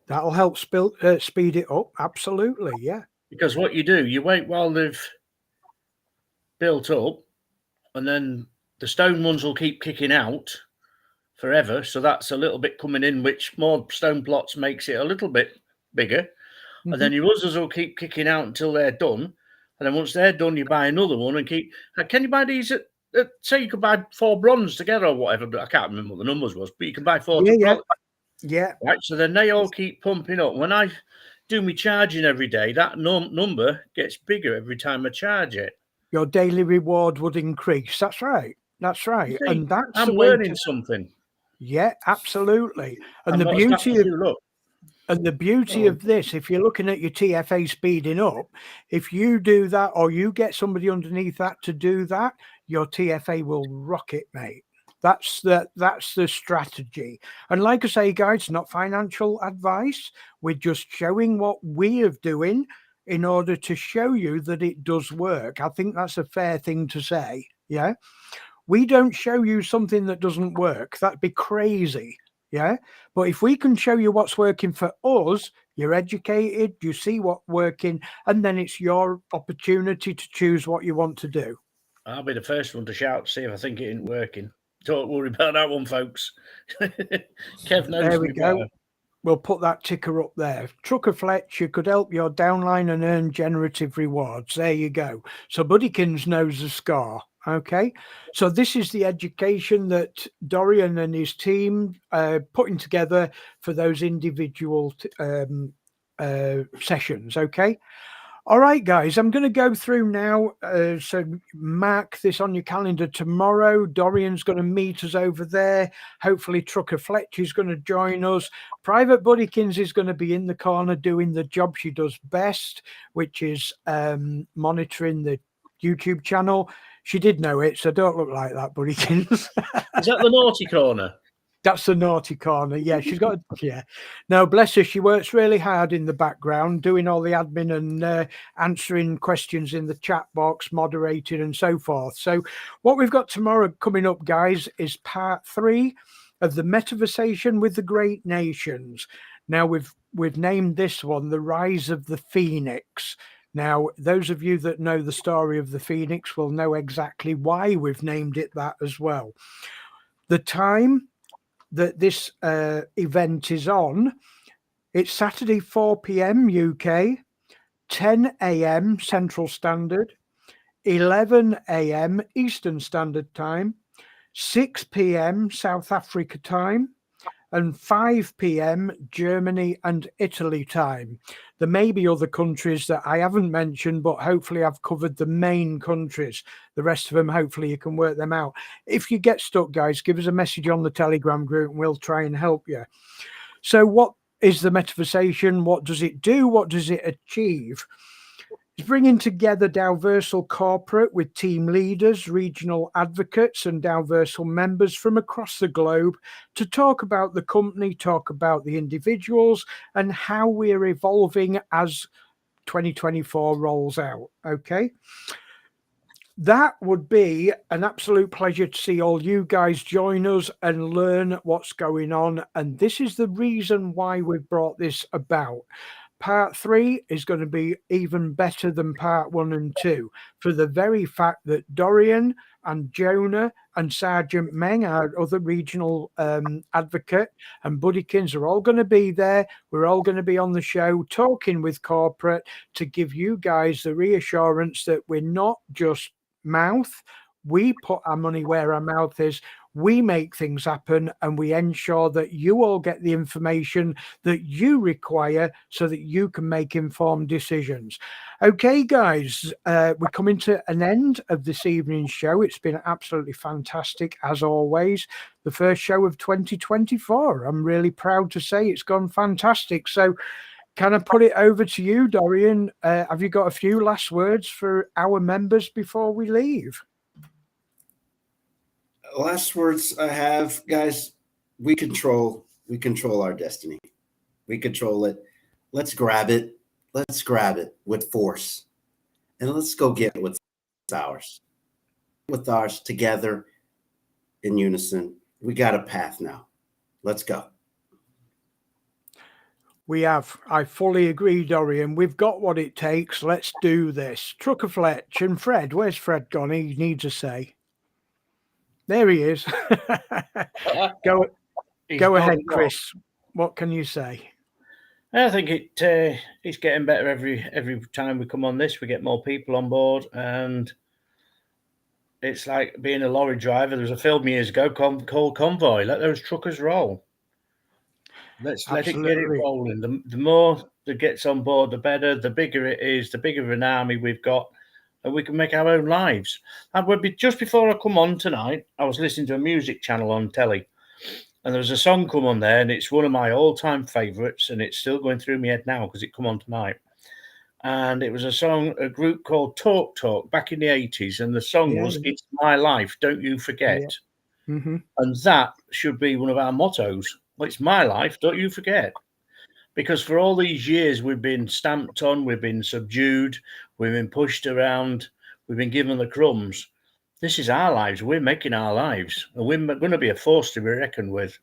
That'll help speed it up. Absolutely, yeah. Because what you do, you wait while they've built up, and then the stone ones will keep kicking out forever. So that's a little bit coming in, which more stone plots makes it a little bit bigger. And then your others will keep kicking out until they're done. And then once they're done, you buy another one and keep. Can you buy these at say you could buy 4 bronze together or whatever? But I can't remember what the numbers was. But you can buy 4. Yeah. Right. So then they all keep pumping up. When I do my charging every day, that number gets bigger every time I charge it. Your daily reward would increase. That's right. That's right. See, And that's I'm the way learning something. Yeah, absolutely. And I'm the not beauty of look. And the beauty of this, if you're looking at your TFA speeding up, if you do that or you get somebody underneath that to do that, your TFA will rocket, mate. That's the strategy. And like I say, guys, it's not financial advice. We're just showing what we are doing in order to show you that it does work. I think that's a fair thing to say. Yeah. We don't show you something that doesn't work. That'd be crazy. Yeah. But if we can show you what's working for us, you're educated, you see what's working, and then it's your opportunity to choose what you want to do. I'll be the first one to shout to see if I think it ain't working. Don't worry about that one, folks. Kev knows There we me go. better. We'll put that ticker up there. Trucker Fletch, you could help your downline and earn generative rewards. There you go. So Buddykins knows the score. Okay. So this is the education that Dorian and his team putting together for those individual sessions. Okay. All right, guys, I'm going to go through now. So mark this on your calendar tomorrow. Dorian's going to meet us over there. Hopefully Trucker Fletch is going to join us. Private Buddykins is going to be in the corner doing the job she does best, which is monitoring the YouTube channel. She did know it, so don't look like that, Buddykins. Is that the naughty corner? That's the naughty corner. Yeah, she's got. Yeah, no, bless her. She works really hard in the background, doing all the admin and answering questions in the chat box, moderating, and so forth. So, what we've got tomorrow coming up, guys, is part 3 of the Metaversation with the Great Nations. Now we've named this one "The Rise of the Phoenix." Now, those of you that know the story of the Phoenix will know exactly why we've named it that as well. The time that this event is on, it's Saturday 4 p.m. UK, 10 a.m. Central Standard, 11 a.m. Eastern Standard Time, 6 p.m. South Africa time, and 5 p.m. Germany and Italy time. There may be other countries that I haven't mentioned, but hopefully I've covered the main countries. The rest of them, hopefully you can work them out. If you get stuck, guys, give us a message on the Telegram group and we'll try and help you. So what is the Metaversation? What does it do? What does it achieve? It's bringing together DAOVERSAL corporate with team leaders, regional advocates and DAOVERSAL members from across the globe to talk about the company, talk about the individuals and how we're evolving as 2024 rolls out. Okay. That would be an absolute pleasure to see all you guys join us and learn what's going on. And this is the reason why we've brought this about. part 3 is going to be even better than part 1 and 2 for the very fact that Dorian and Jonah and Sergeant Meng, our other regional advocate, and Buddykins are all going to be there. We're all going to be on the show talking with corporate to give you guys the reassurance that we're not just mouth. We put our money where our mouth is. We make things happen, and we ensure that you all get the information that you require so that you can make informed decisions. Okay, guys, we're coming to an end of this evening's show. It's been absolutely fantastic, as always. The first show of 2024. I'm really proud to say it's gone fantastic. So can I put it over to you, Dorian? Have you got a few last words for our members before we leave? Last words I have, guys, we control our destiny. We control it. Let's grab it. Let's grab it with force. And let's go get what's ours. With ours together in unison. We got a path now. Let's go. We have. I fully agree, Dorian. We've got what it takes. Let's do this. Trucker Fletch and Fred. Where's Fred gone? He needs a say. There he is. Go ahead, Chris. What can you say? I think it's getting better every time we come on this. We get more people on board, and it's like being a lorry driver. There was a film years ago called Convoy. Let those truckers roll. Let it get it rolling. The more that gets on board, the better. The bigger it is, the bigger of an army we've got, and we can make our own lives. And would be just before I come on tonight, I was listening to a music channel on telly, and there was a song come on there, and it's one of my all-time favourites, and it's still going through my head now because it come on tonight. And it was a group called Talk Talk back in the 80s, and the song was "It's My Life, Don't You Forget." Yeah. Mm-hmm. And that should be one of our mottos. Well, it's my life, don't you forget. Because for all these years, we've been stamped on, we've been subdued, we've been pushed around, we've been given the crumbs. This is our lives. We're making our lives. And we're going to be a force to be reckoned with.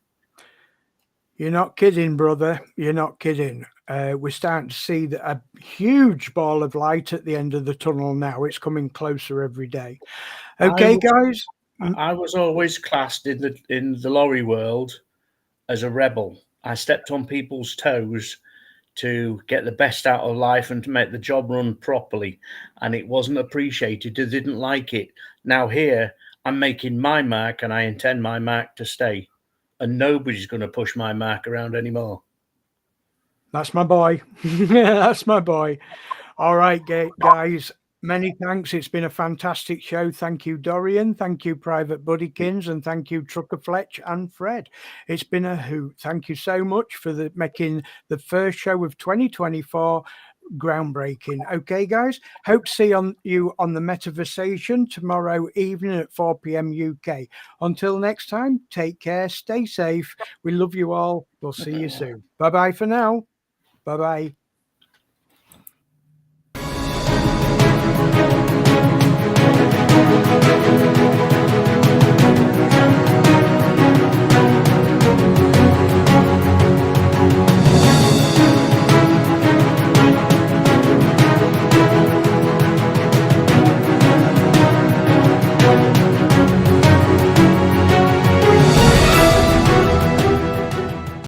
You're not kidding, brother. You're not kidding. We're starting to see a huge ball of light at the end of the tunnel now. It's coming closer every day. Okay, guys. I was always classed in the lorry world as a rebel. I stepped on people's toes to get the best out of life and to make the job run properly. And it wasn't appreciated. They didn't like it. Now here, I'm making my mark, and I intend my mark to stay. And nobody's going to push my mark around anymore. That's my boy. That's my boy. All right, guys. Many thanks. It's been a fantastic show. Thank you, Dorian. Thank you, Private Buddykins, and thank you, Trucker Fletch and Fred. It's been a hoot. Thank you so much for making the first show of 2024 groundbreaking. Okay, guys. Hope to see you on the Metaversation tomorrow evening at 4 p.m. UK. Until next time, take care. Stay safe. We love you all. We'll see you soon. Bye-bye for now. Bye-bye.